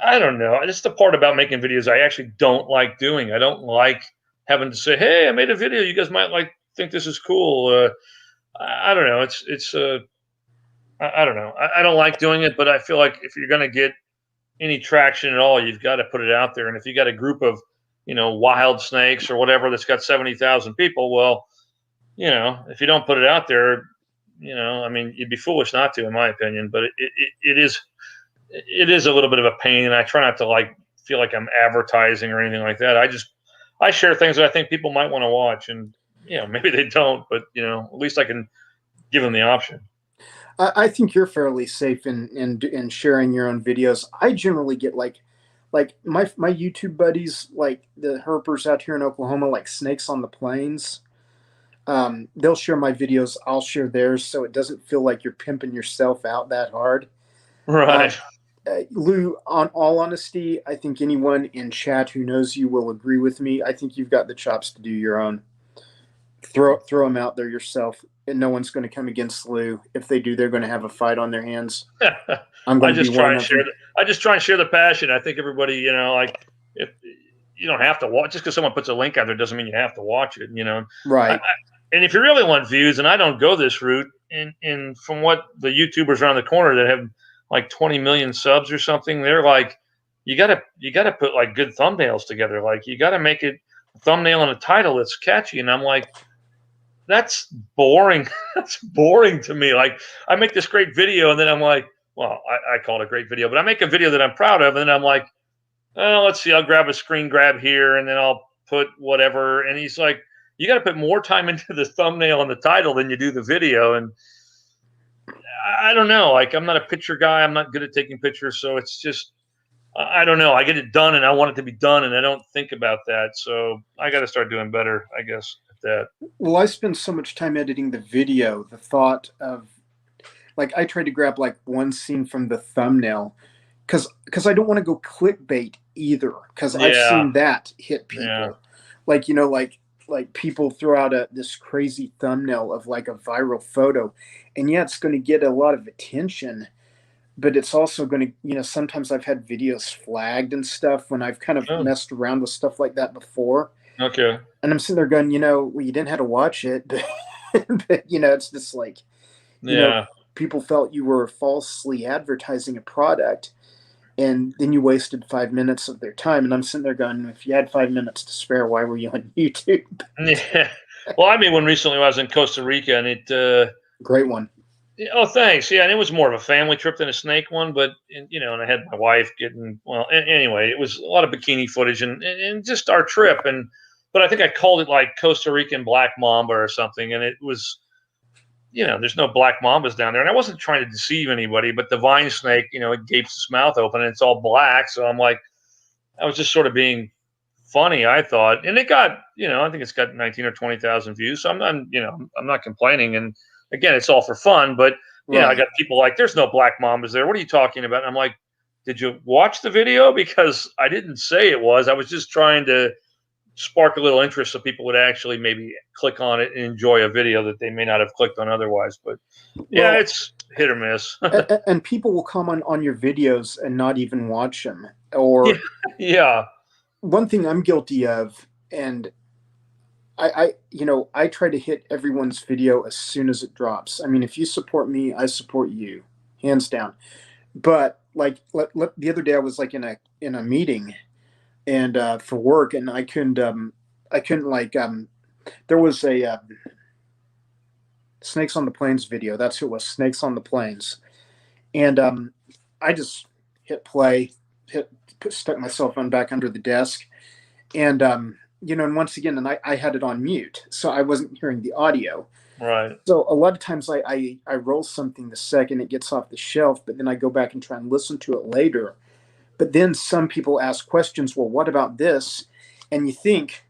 I don't know. It's the part about making videos I actually don't like doing. I don't like having to say, "Hey, I made a video. You guys might think this is cool." I don't know. I don't know. I don't like doing it, but I feel like if you're going to get any traction at all, you've got to put it out there. And if you got a group of, wild snakes or whatever that's got 70,000 people, well, if you don't put it out there, I mean, you'd be foolish not to, in my opinion. But it is a little bit of a pain, and I try not to like feel like I'm advertising or anything like that. I share things that I think people might want to watch, and maybe they don't, but at least I can give them the option. I think you're fairly safe in sharing your own videos. I generally get like my YouTube buddies, like the herpers out here in Oklahoma, like Snakes on the Plains. They'll share my videos, I'll share theirs, so it doesn't feel like you're pimping yourself out that hard. Right. Lou, on all honesty, I think anyone in chat who knows you will agree with me. I think you've got the chops to do your own. Throw them out there yourself, and no one's going to come against Lou. If they do, they're going to have a fight on their hands. I'm going to be one of them. I just try and share the passion. I think everybody, like, if you don't have to watch, just because someone puts a link out there doesn't mean you have to watch it. Right. And if you really want views, and I don't go this route, and from what the YouTubers around the corner that have like 20 million subs or something, they're like, you gotta put like good thumbnails together. Like, you gotta make it a thumbnail and a title that's catchy. And I'm like, that's boring. That's boring to me. Like, I make this great video, and then I'm like, well, I call it a great video, but I make a video that I'm proud of, and then I'm like, oh, let's see, I'll grab a screen grab here, and then I'll put whatever. And he's like, you got to put more time into the thumbnail and the title than you do the video. And I don't know. Like, I'm not a picture guy. I'm not good at taking pictures. So it's just, I don't know. I get it done, and I want it to be done, and I don't think about that. So I got to start doing better, I guess, at that. Well, I spend so much time editing the video. The thought of, like, I try to grab like one scene from the thumbnail because I don't want to go clickbait either, because I've seen that hit people. Yeah. Like, like people throw out this crazy thumbnail of like a viral photo, and it's going to get a lot of attention, but it's also going to, sometimes I've had videos flagged and stuff when I've kind of messed around with stuff like that before. Okay. And I'm sitting there going, well, you didn't have to watch it, but, but it's just like, people felt you were falsely advertising a product, and then you wasted 5 minutes of their time. And I'm sitting there going, if you had 5 minutes to spare, why were you on YouTube? Yeah. Well, I made one recently when I was in Costa Rica, and it great one. Oh, thanks. Yeah, and it was more of a family trip than a snake one, but and I had my wife getting, well, anyway, it was a lot of bikini footage and just our trip. But I think I called it like Costa Rican black mamba or something, and it was, there's no black mambas down there, and I wasn't trying to deceive anybody, but the vine snake, it gapes its mouth open and it's all black, so I'm like, I was just sort of being funny, I thought, and it got, I think it's got 19 or 20,000 views, so I'm not complaining, and again, it's all for fun, but I got people like, there's no black mambas there. What are you talking about? And I'm like, did you watch the video? Because I didn't say it was. I was just trying to spark a little interest so people would actually maybe click on it and enjoy a video that they may not have clicked on otherwise. But it's hit or miss. and people will comment on your videos and not even watch them. Or one thing I'm guilty of, and I try to hit everyone's video as soon as it drops. I mean, if you support me, I support you, hands down. But like the other day, I was like in a meeting, and for work, and I couldn't like there was a Snakes on the Plains video. That's who it was, Snakes on the Plains, and I just hit play, stuck my cell phone back under the desk, and and once again, and I had it on mute, so I wasn't hearing the audio. Right. So a lot of times I roll something the second it gets off the shelf, but then I go back and try and listen to it later. But then some people ask questions, well, what about this? And you think,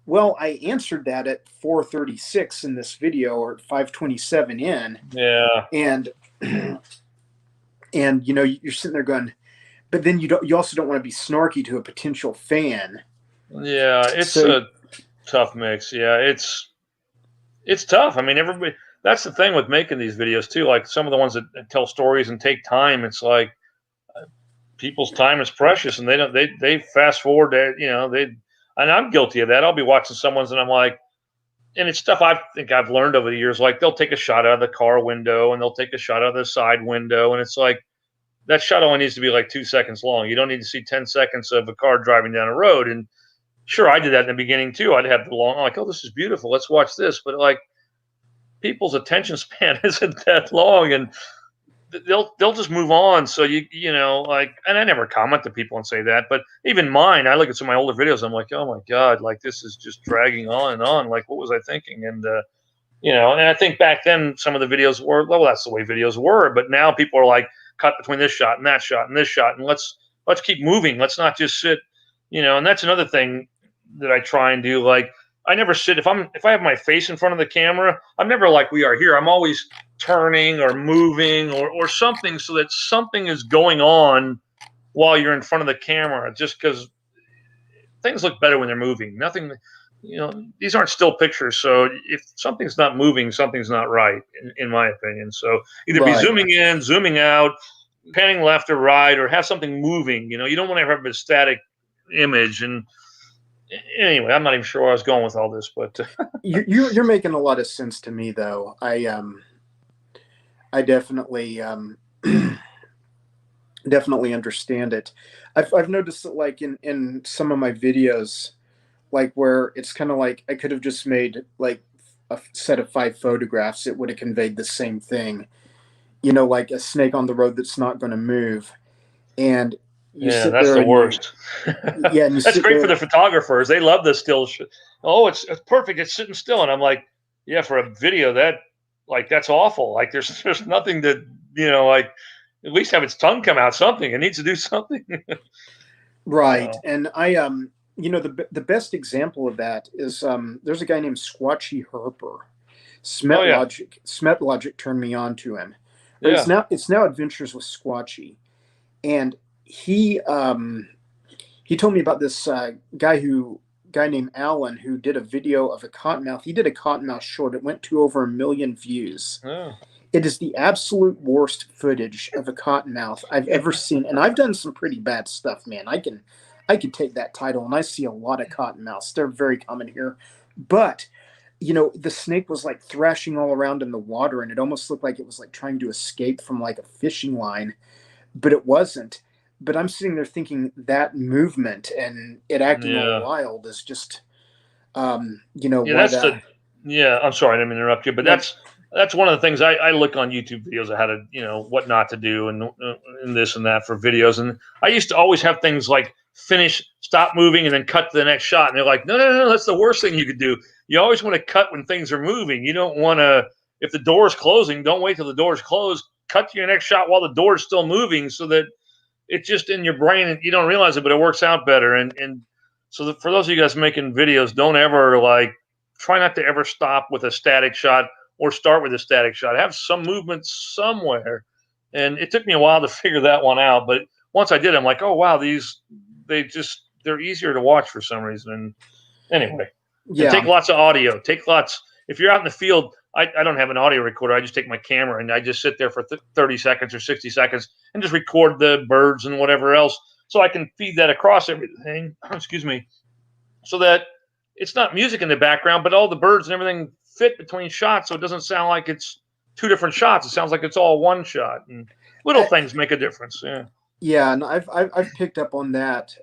well, I answered that at 4:36 in this video, or at 5:27 in. Yeah. And you're sitting there going, but then you also don't want to be snarky to a potential fan. Yeah, it's a tough mix. Yeah, it's tough. I mean, everybody, that's the thing with making these videos too. Like some of the ones that tell stories and take time, it's like people's time is precious, and they fast forward that, and I'm guilty of that. I'll be watching someone's, and I'm like, and it's stuff I think I've learned over the years. Like they'll take a shot out of the car window, and they'll take a shot out of the side window, and it's like, that shot only needs to be like 2 seconds long. You don't need to see 10 seconds of a car driving down a road. And sure, I did that in the beginning too. I'd have the long, like, oh, this is beautiful. Let's watch this. But like, people's attention span isn't that long, and they'll just move on. So you know, like, and I never comment to people and say that, but even mine, I look at some of my older videos, I'm like, oh my god, like this is just dragging on and on. Like, what was I thinking? And you know, and I think back then some of the videos were, well, that's the way videos were, but now people are like, cut between this shot and that shot and this shot, and let's keep moving. Let's not just sit, you know. And that's another thing that I try and do. Like, I never sit, if I have my face in front of the camera, I'm never like we are here. I'm always turning or moving or something, so that something is going on while you're in front of the camera, just because things look better when they're moving. Nothing, you know, these aren't still pictures. So if something's not moving, something's not right, in my opinion. So either be Right. zooming in, zooming out, panning left or right, or have something moving. You know, you don't want to have a static image. And anyway, I'm not even sure where I was going with all this, but You're making a lot of sense to me, though. I definitely definitely understand it. I've noticed that, like, in some of my videos, like where it's kind of like I could have just made like a set of 5 photographs, it would have conveyed the same thing. You know, like a snake on the road that's not going to move, and you yeah, sit that's there the and you, worst. yeah, and you That's sit great for there. the photographers. They love the still. Oh, it's perfect. It's sitting still, and I'm like, yeah, for a video that, like, that's awful. Like, there's nothing to, you know, like, at least have its tongue come out. Something it needs to do something. Right. So, And you know, the best example of that is there's a guy named Squatchy Herper. oh yeah, Smetlogic turned me on to him. Or yeah, it's now Adventures with Squatchy. And he told me about this guy named Alan who did a video of a cottonmouth. He did a cottonmouth short. It went to over 1 million views. yeah. It is the absolute worst footage of a cottonmouth I've ever seen, and I've done some pretty bad stuff, man. I can take that title, and I see a lot of cottonmouths. They're very common here, but you know, the snake was like thrashing all around in the water, and it almost looked like it was like trying to escape from like a fishing line, but it wasn't. But I'm sitting there thinking that movement and it acting all Yeah. wild is just, you know Yeah, what? that's the yeah. I'm sorry, I didn't mean to interrupt you, but No, that's one of the things I look on YouTube videos of how to, you know, what not to do, and this and that for videos. And I used to always have things like finish, stop moving, and then cut to the next shot. And they're like, no, no, no, that's the worst thing you could do. You always want to cut when things are moving. You don't want to, if the door is closing, don't wait till the door is closed. Cut to your next shot while the door is still moving, so that it's just in your brain and you don't realize it, but it works out better. And so for those of you guys making videos, don't ever, like, try not to ever stop with a static shot or start with a static shot. Have some movement somewhere. And it took me a while to figure that one out, but once I did, I'm like, oh wow, they're easier to watch for some reason. And anyway, and take yeah, lots of audio. Take lots. If you're out in the field, I don't have an audio recorder. I just take my camera and I just sit there for 30 seconds or 60 seconds and just record the birds and whatever else, so I can feed that across everything. Excuse me, so that it's not music in the background, but all the birds and everything fit between shots, so it doesn't sound like it's two different shots. It sounds like it's all one shot. And little I, things make a difference. Yeah. yeah, and I've picked up on that.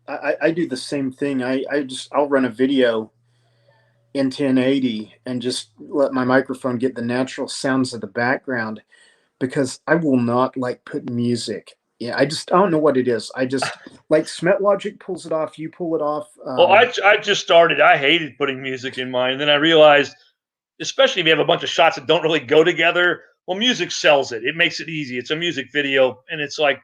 I do the same thing. I'll run a video in 1080 and just let my microphone get the natural sounds of the background because I will not like put music. Yeah, I don't know what it is. I just like Smetlogic pulls it off. You pull it off. Well, I just started. I hated putting music in mine. And then I realized, especially if you have a bunch of shots that don't really go together, well, music sells it. It makes it easy. It's a music video, and it's like,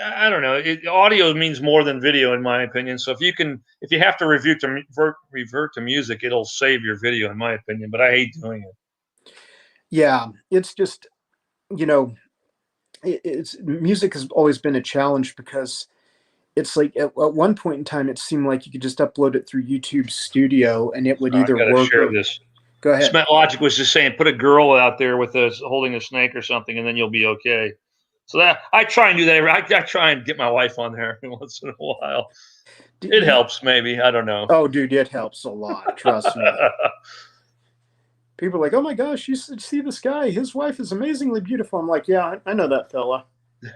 I don't know. Audio means more than video, in my opinion. So if you have to revert to music, it'll save your video, in my opinion. But I hate doing it. Yeah, it's just, you know, it's music has always been a challenge because it's like at one point in time it seemed like you could just upload it through YouTube Studio and it would I either got to work share or this. go ahead. Smet Logic was just saying, put a girl out there with us holding a snake or something, and then you'll be okay. So that I try and do that. I try and get my wife on there once in a while. Do It you, helps, maybe. I don't know. oh, dude, it helps a lot. Trust me. People are like, "Oh my gosh, you should see this guy. His wife is amazingly beautiful." I'm like, "Yeah, I know that fella."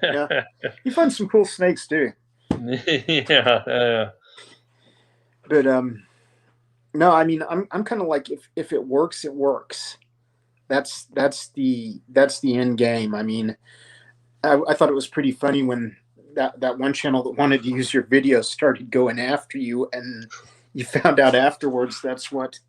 Yeah, you find some cool snakes too. Yeah. But no, I mean, I'm kind of like, if it works, it works. That's the end game. I mean, I thought it was pretty funny when that one channel that wanted to use your video started going after you, and you found out afterwards that's what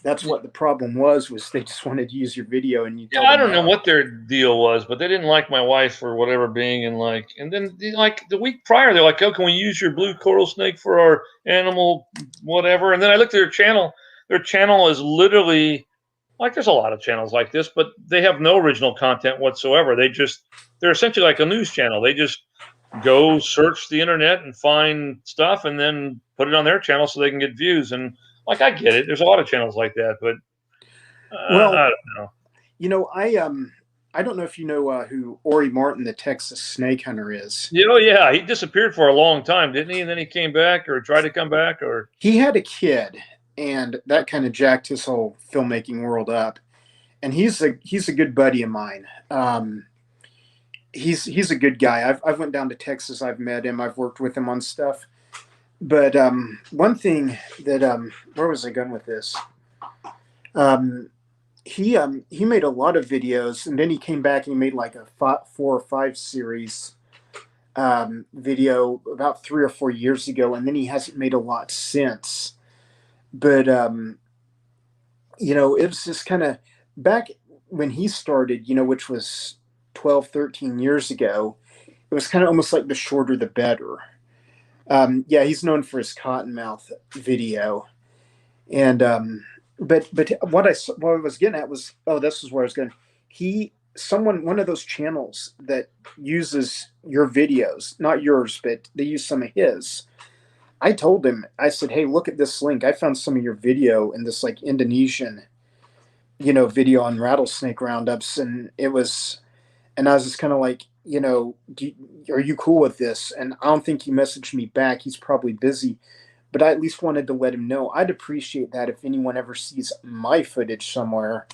the problem was they just wanted to use your video, and you Yeah, told I them don't know no. what their deal was, but they didn't like my wife for whatever being in like, and then like the week prior, they're like, "Oh, can we use your blue coral snake for our animal whatever?" And then I looked at their channel. Their channel is literally like there's a lot of channels like this, but they have no original content whatsoever. They're essentially like a news channel. They just go search the internet and find stuff and then put it on their channel so they can get views. And like I get it, there's a lot of channels like that, but Well, I don't know. I don't know if you know who Ori Martin, the Texas snake hunter, is. Oh yeah, he disappeared for a long time, didn't he? And then he came back or tried to come back or He had a kid, and that kind of jacked his whole filmmaking world up. And he's a good buddy of mine. He's a good guy. I've went down to Texas. I've met him. I've worked with him on stuff. But one thing that where was I going with this? Um, he made a lot of videos, and then he came back and he made like a 4 or 5 series video about 3 or 4 years ago, and then he hasn't made a lot since. But it was just kind of back when he started, which was 12, 13 years ago. It was kind of almost like the shorter the better. Yeah, he's known for his cottonmouth video, and but what I was getting at was, oh, this is where I was going. One of those channels that uses your videos, not yours, but they use some of his. I told him, I said, hey, look at this link. I found some of your video in this like Indonesian, video on rattlesnake roundups, and I was just kind of like, are you cool with this? And I don't think he messaged me back. He's probably busy, but I at least wanted to let him know. I'd appreciate that if anyone ever sees my footage somewhere,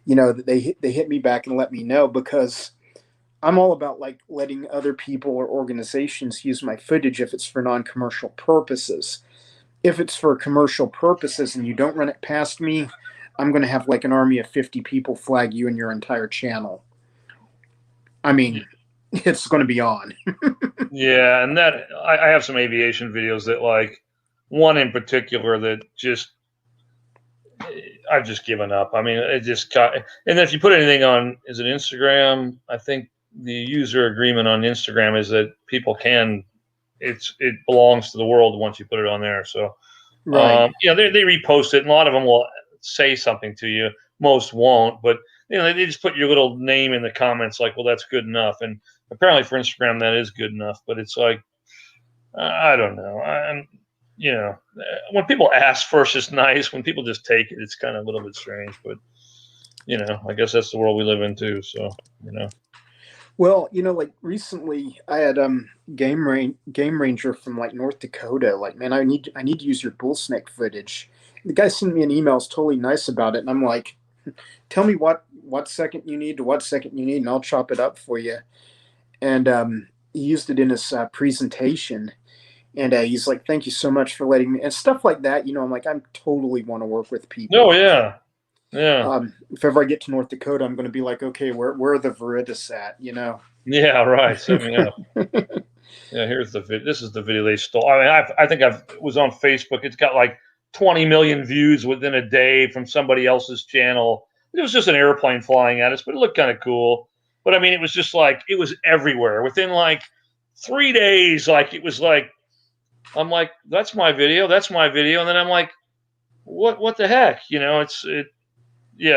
that they hit me back and let me know, because I'm all about like letting other people or organizations use my footage if it's for non-commercial purposes. If it's for commercial purposes and you don't run it past me, I'm going to have like an army of 50 people flag you and your entire channel. I mean, it's going to be on. yeah, and that I have some aviation videos that like one in particular that just I've just given up. I mean, it just got, and then if you put anything on, is it Instagram? I think the user agreement on Instagram is that people can, it belongs to the world once you put it on there. So, Right. they repost it, and a lot of them will say something to you. Most won't, but they just put your little name in the comments, like, well, that's good enough. And apparently for Instagram, that is good enough. But it's like, I don't know. When people ask first, it's nice. When people just take it, it's kind of a little bit strange. But I guess that's the world we live in too. So you know, Well, like recently I had game ranger from like North Dakota. Like, man, I need to use your bull snake footage. The guy sent me an email, is totally nice about it, and I'm like, tell me what second you need to what second you need, and I'll chop it up for you. And he used it in his presentation, and he's like, thank you so much for letting me, and stuff like that. I'm like, I totally want to work with no, people. yeah, yeah, If ever I get to North Dakota, I'm going to be like, okay, where are the Veritas at? yeah, right. Set me up. Yeah, here's the video. This is the video they stole. I mean, I think it was on Facebook. It's got like 20 million views within a day from somebody else's channel. It was just an airplane flying at us, but it looked kind of cool. But I mean, it was just like it was everywhere within like 3 days. Like it was like I'm like, that's my video. That's my video. And then I'm like, what the heck? Yeah,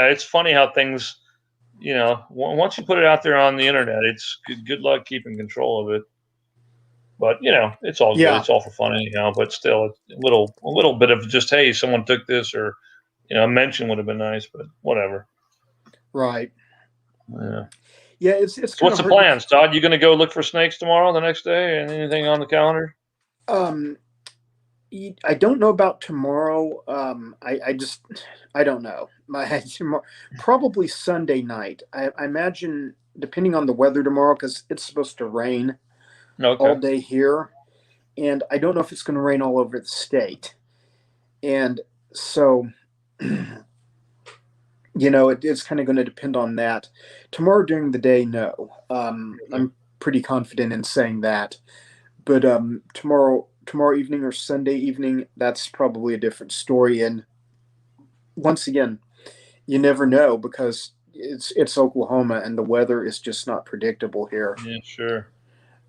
it's funny how things, once you put it out there on the internet, it's good luck keeping control of it. But it's all good. Yeah, It's all for fun anyhow. But still, a little bit of just, hey, someone took this, or a mention would have been nice. But whatever. right. Yeah. Yeah, it's So kind what's of the hard to. plans, Todd? You going to go look for snakes tomorrow, the next day, and anything on the calendar? Um, I don't know about tomorrow. I don't know. Probably Sunday night. I imagine depending on the weather tomorrow, because it's supposed to rain all Okay. day here, and I don't know if it's going to rain all over the state. And so, it's kind of going to depend on that. Tomorrow during the day, no. Okay. I'm pretty confident in saying that. But tomorrow evening or Sunday evening, that's probably a different story. And once again, you never know because it's Oklahoma and the weather is just not predictable here. Yeah, sure.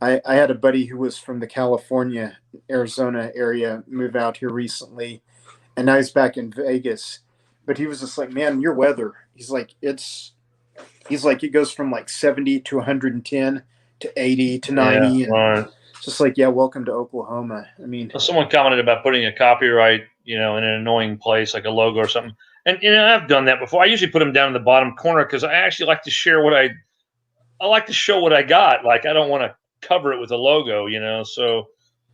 I had a buddy who was from the California, Arizona area move out here recently, and now he's back in Vegas. But he was just like, man, your weather. He's like, it goes from like 70 to 110 to 80 to Yeah, 90. And right. it's just like, yeah, welcome to Oklahoma. I mean, Well, someone commented about putting a copyright, in an annoying place like a logo or something. And I've done that before. I usually put them down in the bottom corner because I actually like to share I like to show what I got. Like I don't want to cover it with a logo, So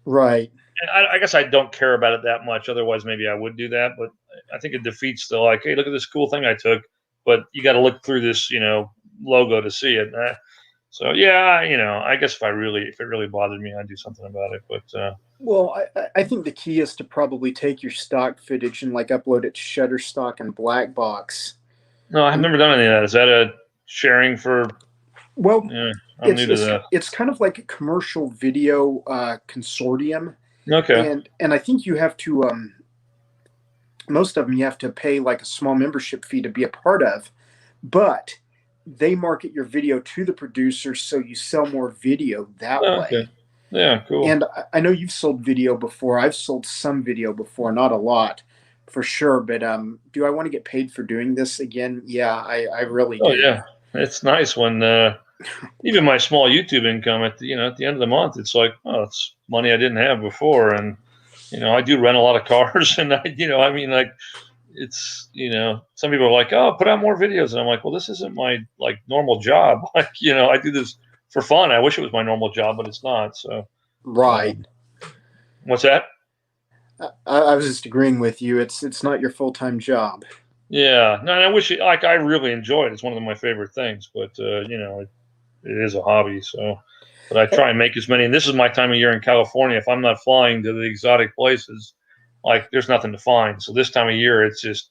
right. I guess I don't care about it that much. Otherwise, maybe I would do that. But I think it defeats the like, hey, look at this cool thing I took. But you got to look through this, logo to see it. So yeah, I guess if it really bothered me, I'd do something about it. But Well, I think the key is to probably take your stock footage and like upload it to Shutterstock and Blackbox. no, I've And never done any of that. Is that a sharing for? well, Yeah, I'm it's new to it's that. it's kind of like a commercial video consortium, Okay. and I think you have to most of them you have to pay like a small membership fee to be a part of, but they market your video to the producers so you sell more video that Okay. way. Yeah. Cool. And I know you've sold video before. I've sold some video before, not a lot for sure. But do I want to get paid for doing this again? Yeah, I really Oh do. yeah. It's nice when even my small YouTube income at the end of the month, it's like, oh, it's money I didn't have before, and I do rent a lot of cars, and I mean, like, it's some people are like, oh, put out more videos, and I'm like, well, this isn't my like normal job. Like, I do this for fun. I wish it was my normal job, but it's not. So, Right. um, what's that? I was just agreeing with you. It's not your full time job. Yeah, no, and I wish like I really enjoy it. It's one of my favorite things, but it is a hobby. So, but I try and make as many. And this is my time of year in California. If I'm not flying to the exotic places, like there's nothing to find. So this time of year, it's just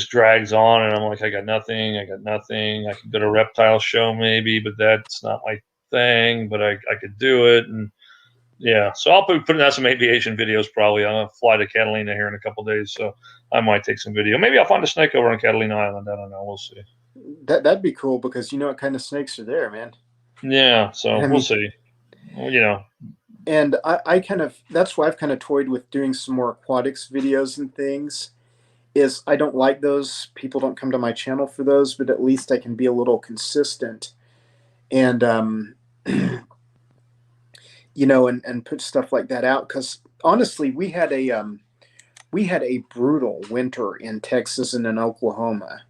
drags on, and I'm like, I got nothing. I got nothing. I could go to a reptile show maybe, but that's not my thing. But I could do it, and yeah. So I'll be putting out some aviation videos probably. I'm gonna fly to Catalina here in a couple days, so I might take some video. Maybe I'll find a snake over on Catalina Island. I don't know. We'll see. That'd be cool because you know what kind of snakes are there, man. Yeah. So I we'll mean, see. Well, and I kind of that's why I've kind of toyed with doing some more aquatics videos and things. Is I don't like those. People don't come to my channel for those, but at least I can be a little consistent and and put stuff like that out. Because honestly, we had a brutal winter in Texas and in Oklahoma.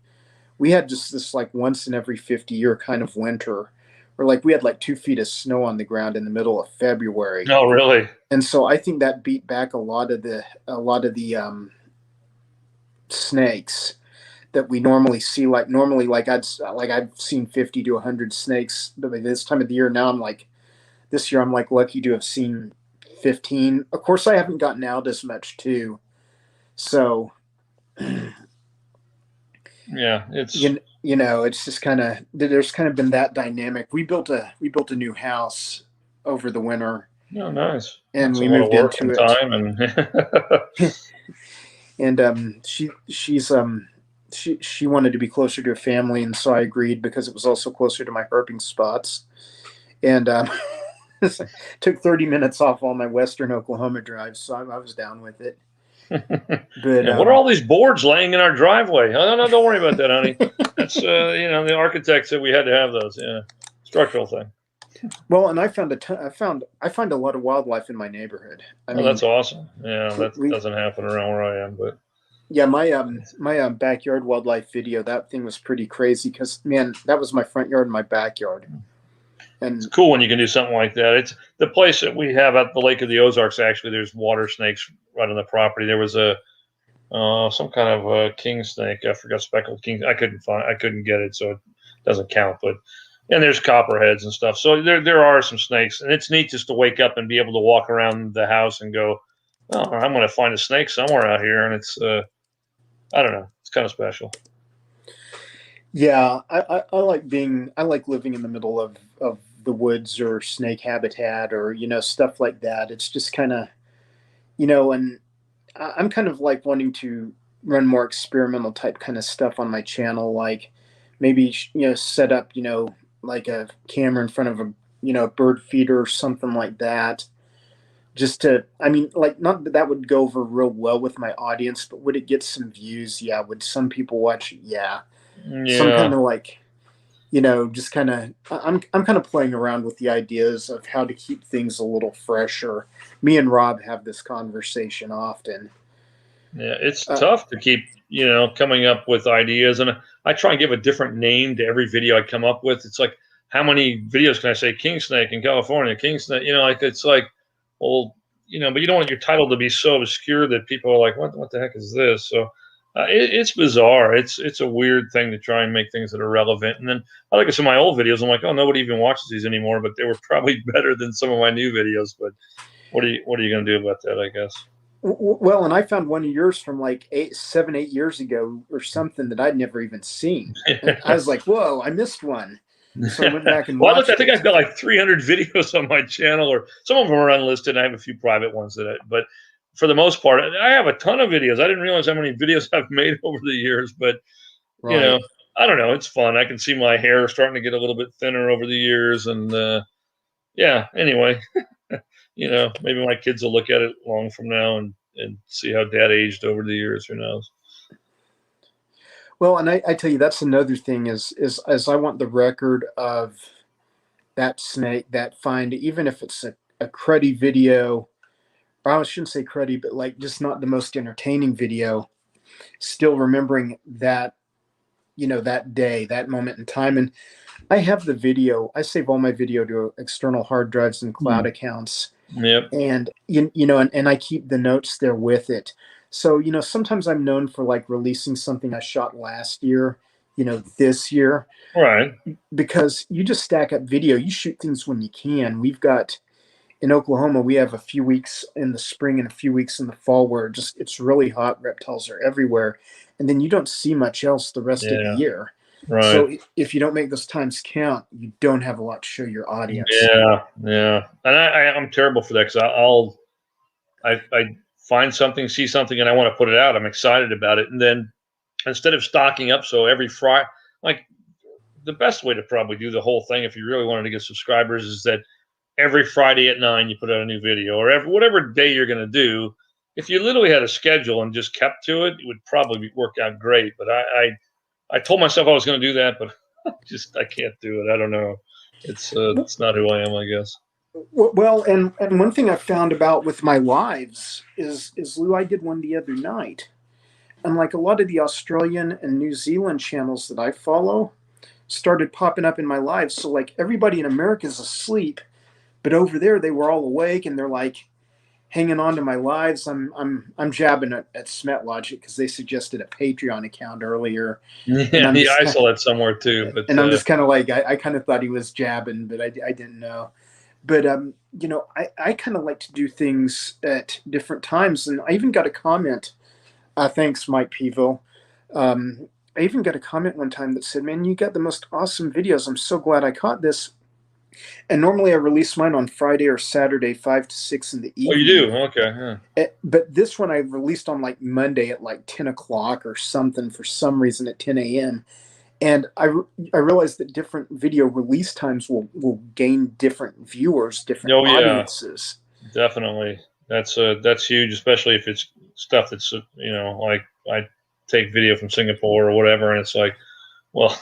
We had just this like once in every 50-year kind of winter, where like we had like 2 feet of snow on the ground in the middle of February. no, really. And so I think that beat back a lot of the snakes that we normally see. Like normally, I've seen 50 to 100 snakes, but by this time of the year now, this year I'm like lucky to have seen 15. Of course, I haven't gotten out as much too, so Yeah, it's it's just kind of there's kind of been that dynamic. We built a new house over the winter, nice. and That's a we lot of moved work into and it. time, and And she wanted to be closer to her family, and so I agreed because it was also closer to my herping spots. And took 30 minutes off all my Western Oklahoma drives, so I was down with it. But yeah. What are all these boards laying in our driveway? Oh, no, don't worry about that, honey. That's the architect said we had to have those. Yeah, structural thing. well, and I find a lot of wildlife in my neighborhood. I Oh, mean, that's awesome. Yeah, that we doesn't happen around where I am, but yeah, my backyard wildlife video, that thing was pretty crazy because man, that was my front yard and my backyard. it's And cool when you can do something like that. It's the place that we have at the Lake of the Ozarks. Actually, there's water snakes right on the property. There was a some kind of king snake. I forgot speckled king. I couldn't get it, so it doesn't count. But and there's copperheads and stuff. So there are some snakes, and it's neat just to wake up and be able to walk around the house and go, oh, I'm going to find a snake somewhere out here, and it's I don't know, it's kind of special. Yeah, I like living in the middle of the woods or snake habitat or stuff like that. It's just kind of and I'm kind of like wanting to run more experimental type kind of stuff on my channel, like maybe set up like a camera in front of a bird feeder or something like that. Just to, I mean, like, not that that would go over real well with my audience, but would it get some views? Yeah. Would some people watch it? Yeah. Some Yeah. kind of like just kind of I'm kind of playing around with the ideas of how to keep things a little fresher. Me and Rob have this conversation often. Yeah, it's Uh, tough to keep, coming up with ideas, and I try and give a different name to every video I come up with. It's like, how many videos can I say king snake in California, king snake? Like it's like, well, but you don't want your title to be so obscure that people are like, what the heck is this? So it's bizarre. It's a weird thing to try and make things that are relevant. And then I look at some of my old videos. I'm like, oh, nobody even watches these anymore, but they were probably better than some of my new videos. But what are you going to do about that? I guess. well, and I found one of yours from like 8 years ago or something that I'd never even seen, and I was like, "Whoa, I missed one." So I went back and Well, I looked. I watched think it. I've got like 300 videos on my channel, or some of them are unlisted. I have a few private ones but for the most part, I have a ton of videos. I didn't realize how many videos I've made over the years, but you know, Right. I don't know. It's fun. I can see my hair starting to get a little bit thinner over the years, and yeah. Anyway, maybe my kids will look at it long from now and see how Dad aged over the years. Who knows? Well, and I tell you, that's another thing is I want the record of that snake, that find, even if it's a cruddy video. Or I shouldn't say cruddy, but like just not the most entertaining video. Still remembering that that day, that moment in time, and I have the video. I save all my video to external hard drives and cloud Hmm. accounts, Yep. and and I keep the notes there with it. So sometimes I'm known for like releasing something I shot last year, this year, All right. because you just stack up video. You shoot things when you can. We've got in Oklahoma, we have a few weeks in the spring and a few weeks in the fall where just it's really hot. Reptiles are everywhere, and then you don't see much else the rest of the Yeah. year. Right. So if you don't make those times count, you don't have a lot to show your audience. Yeah, yeah, and I'm terrible for that because I find something, see something, and I want to put it out. I'm excited about it, and then instead of stocking up, so every Friday, like the best way to probably do the whole thing if you really wanted to get subscribers is that every Friday at 9 you put out a new video, or whatever day you're going to do. If you literally had a schedule and just kept to it, it would probably work out great. But I told myself I was going to do that, but I can't do it. I don't know. It's not who I am, I guess. Well, and one thing I found about with my lives is Lou, I did one the other night, and like a lot of the Australian and New Zealand channels that I follow started popping up in my lives. So like everybody in America is asleep, but over there they were all awake and they're like hanging on to my lives. I'm jabbing at Smet Logic because they suggested a Patreon account earlier, and Yeah, I saw that somewhere too, but I'm just kind of like I kind of thought he was jabbing, but I didn't know. But I kind of like to do things at different times, and I even got a comment. Thanks, Mike Peeville. I even got a comment one time that said, "Man, you got the most awesome videos. I'm so glad I caught this." And normally I release mine on Friday or Saturday, 5 to 6 in the oh, you evening. do? Okay, yeah. But this one I released on like Monday at like 10 o'clock or something for some reason at 10 a.m. And I realized that different video release times will gain different viewers, different Oh yeah, audiences. definitely. That's huge, especially if it's stuff that's like I take video from Singapore or whatever, and it's like, well,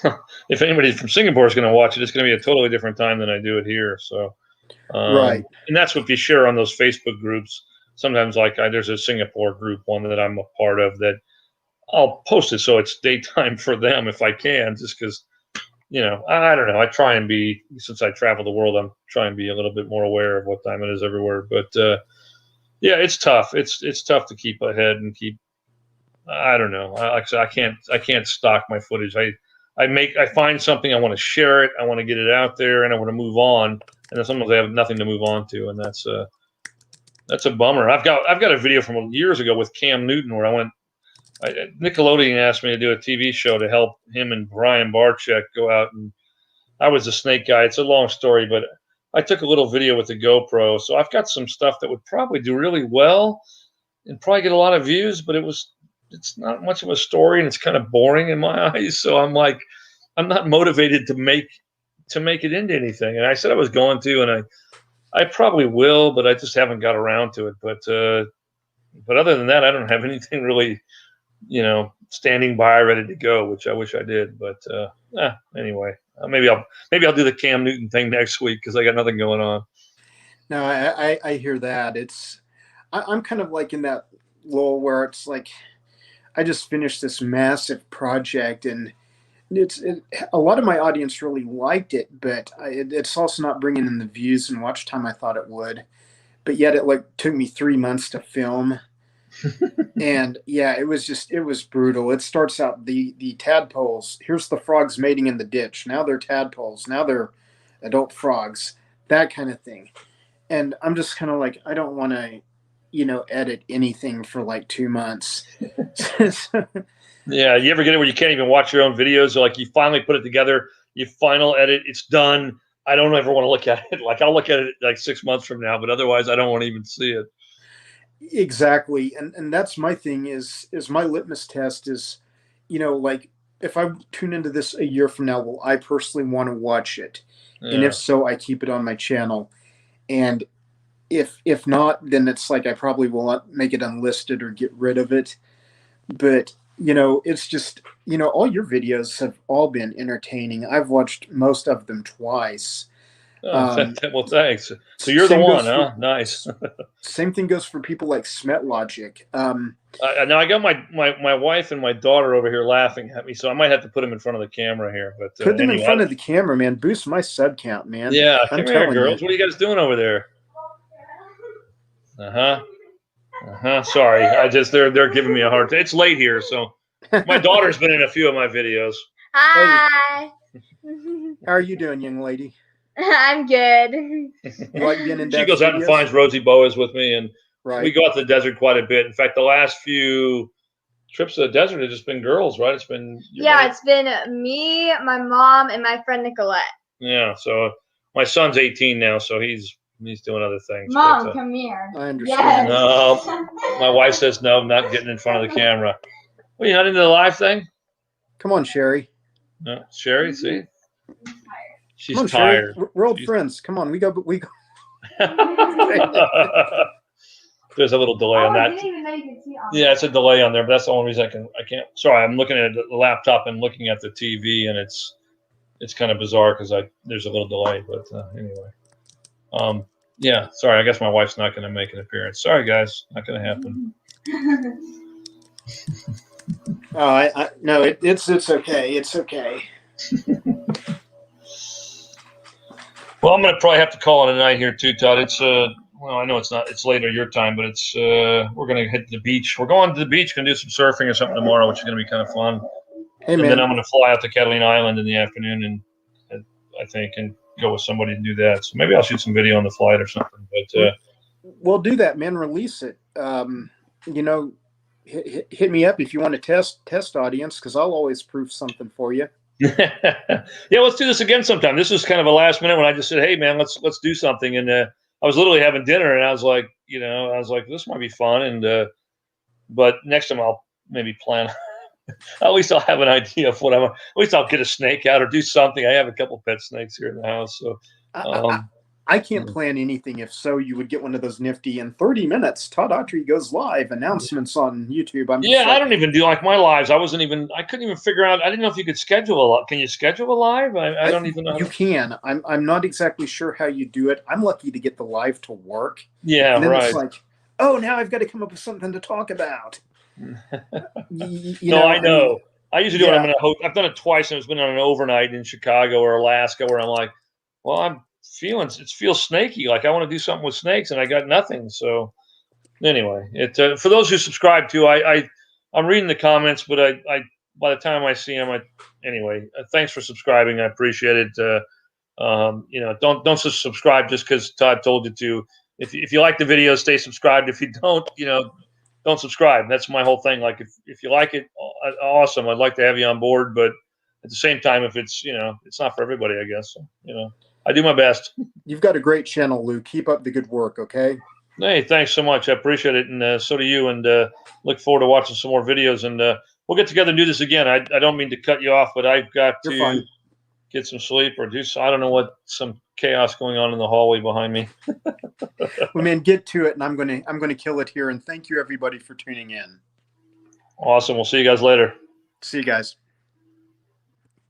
if anybody from Singapore is going to watch it, it's going to be a totally different time than I do it here. So, Right. and that's what you share on those Facebook groups. Sometimes, like there's a Singapore group, one that I'm a part of, that I'll post it so it's daytime for them if I can, just because I don't know. I try and be, since I travel the world, I'm trying to be a little bit more aware of what time it is everywhere. But yeah, it's tough. It's tough to keep ahead and keep. I don't know. Like I said, I can't stock my footage. I I find something, I want to share it, I want to get it out there, and I want to move on. And then sometimes I have nothing to move on to, and that's a bummer. I've got a video from years ago with Cam Newton where Nickelodeon asked me to do a TV show to help him and Brian Barczyk go out, and I was the snake guy. It's a long story, but I took a little video with the GoPro, so I've got some stuff that would probably do really well and probably get a lot of views, but it's not much of a story, and it's kind of boring in my eyes. So I'm like, I'm not motivated to make it into anything. And I said I was going to, and I probably will, but I just haven't got around to it. But other than that, I don't have anything really, standing by ready to go, which I wish I did. But anyway, maybe I'll do the Cam Newton thing next week because I got nothing going on. No, I hear that. I'm kind of like in that lull where it's like I just finished this massive project, and a lot of my audience really liked it, but it's also not bringing in the views and watch time I thought it would. But yet it took me 3 months to film. And yeah, it was brutal. It starts out the tadpoles. Here's the frogs mating in the ditch. Now they're tadpoles. Now they're adult frogs. That kind of thing. And I'm just kind of like, I don't want to, edit anything for like 2 months. Yeah, you ever get it where you can't even watch your own videos? Or like you finally put it together, you final edit, it's done. I don't ever want to look at it. Like I'll look at it like 6 months from now, but otherwise I don't want to even see it. Exactly. And that's my thing is my litmus test is, like if I tune into this a year from now, will I personally want to watch it? Yeah. And if so, I keep it on my channel. And if not, then it's like I probably will not make it unlisted or get rid of it. But it's just, all your videos have all been entertaining. I've watched most of them twice. Well, thanks. So you're the one, huh? Nice. Same thing goes for people like SmetLogic. Now I got my wife and my daughter over here laughing at me, so I might have to put them in front of the camera here. But put them in front of the camera, man. Boost my sub count, man. Yeah, come here, girls. What are you guys doing over there? Sorry, they're giving me a hard time. It's late here, so my daughter's been in a few of my videos. Hi. Hey. How are you doing, young lady? I'm good. You like being in She goes out and finds Rosie Boas with me, and we go out to the desert quite a bit. In fact, the last few trips to the desert have just been girls, right? It's been it's been me, my mom, and my friend Nicolette. Yeah, so my son's 18 now, so he's doing other things. Mom, come here. I understand. Yes. No, my wife says no. I'm not getting in front of the camera. Well, you're not into the live thing? Come on, Sherry. No, Sherry, see? She's on, tired. Sherry. We're old friends. Come on, we go. There's a little delay on that. I didn't even know you could see on it's a delay on there, but that's the only reason I can't. Sorry, I'm looking at the laptop and looking at the TV, and it's kind of bizarre because there's a little delay. But anyway, sorry. I guess my wife's not going to make an appearance. Sorry, guys, not going to happen. No, it's okay. It's okay. Well, I'm going to probably have to call it a night here too, Todd. It's I know it's not. It's later your time, but it's we're going to hit the beach. We're going to the beach. Going to do some surfing or something tomorrow, which is going to be kind of fun. Hey, and man. then I'm going to fly out to Catalina Island in the afternoon, and I think, and go with somebody to do that. So maybe I'll shoot some video on the flight or something. But well, do that, man. Release it. Hit me up if you want to test audience, because I'll always prove something for you. Yeah, let's do this again sometime. This was kind of a last minute when I just said, "Hey, man, let's do something." And I was literally having dinner, and I was like, this might be fun. And but next time I'll maybe plan. At least I'll have an idea of what at least I'll get a snake out or do something. I have a couple pet snakes here in the house, so. I can't plan anything. If so, you would get one of those nifty in 30 minutes. Todd Autry goes live announcements on YouTube. I don't even do like my lives. I couldn't even figure out. I didn't know if you could schedule a live. Can you schedule a live? I don't even know. You can. I'm not exactly sure how you do it. I'm lucky to get the live to work. Yeah, and then right. It's like, oh, now I've got to come up with something to talk about. I know. I usually do it. I've done it twice, and it's been on an overnight in Chicago or Alaska, where I'm like, well, it feels snaky. Like I want to do something with snakes, and I got nothing. So anyway, for those who subscribe to, I'm reading the comments, but I by the time I see them, anyway, thanks for subscribing. I appreciate it. You know, don't just subscribe just because Todd told you to. If you like the video, stay subscribed. If you don't, you know, don't subscribe. That's my whole thing. Like if you like it, awesome. I'd like to have you on board, but at the same time, if it's, you know, it's not for everybody, I guess. So, you know, I do my best. You've got a great channel, Lou. Keep up the good work, okay? Hey, thanks so much. I appreciate it, and so do you. And look forward to watching some more videos. And we'll get together and do this again. I don't mean to cut you off, but I've got You're to fine. get some sleep or do so. I don't know what, some chaos going on in the hallway behind me. Well, man, get to it, and I'm gonna kill it here. And thank you everybody for tuning in. Awesome. We'll see you guys later. See you guys.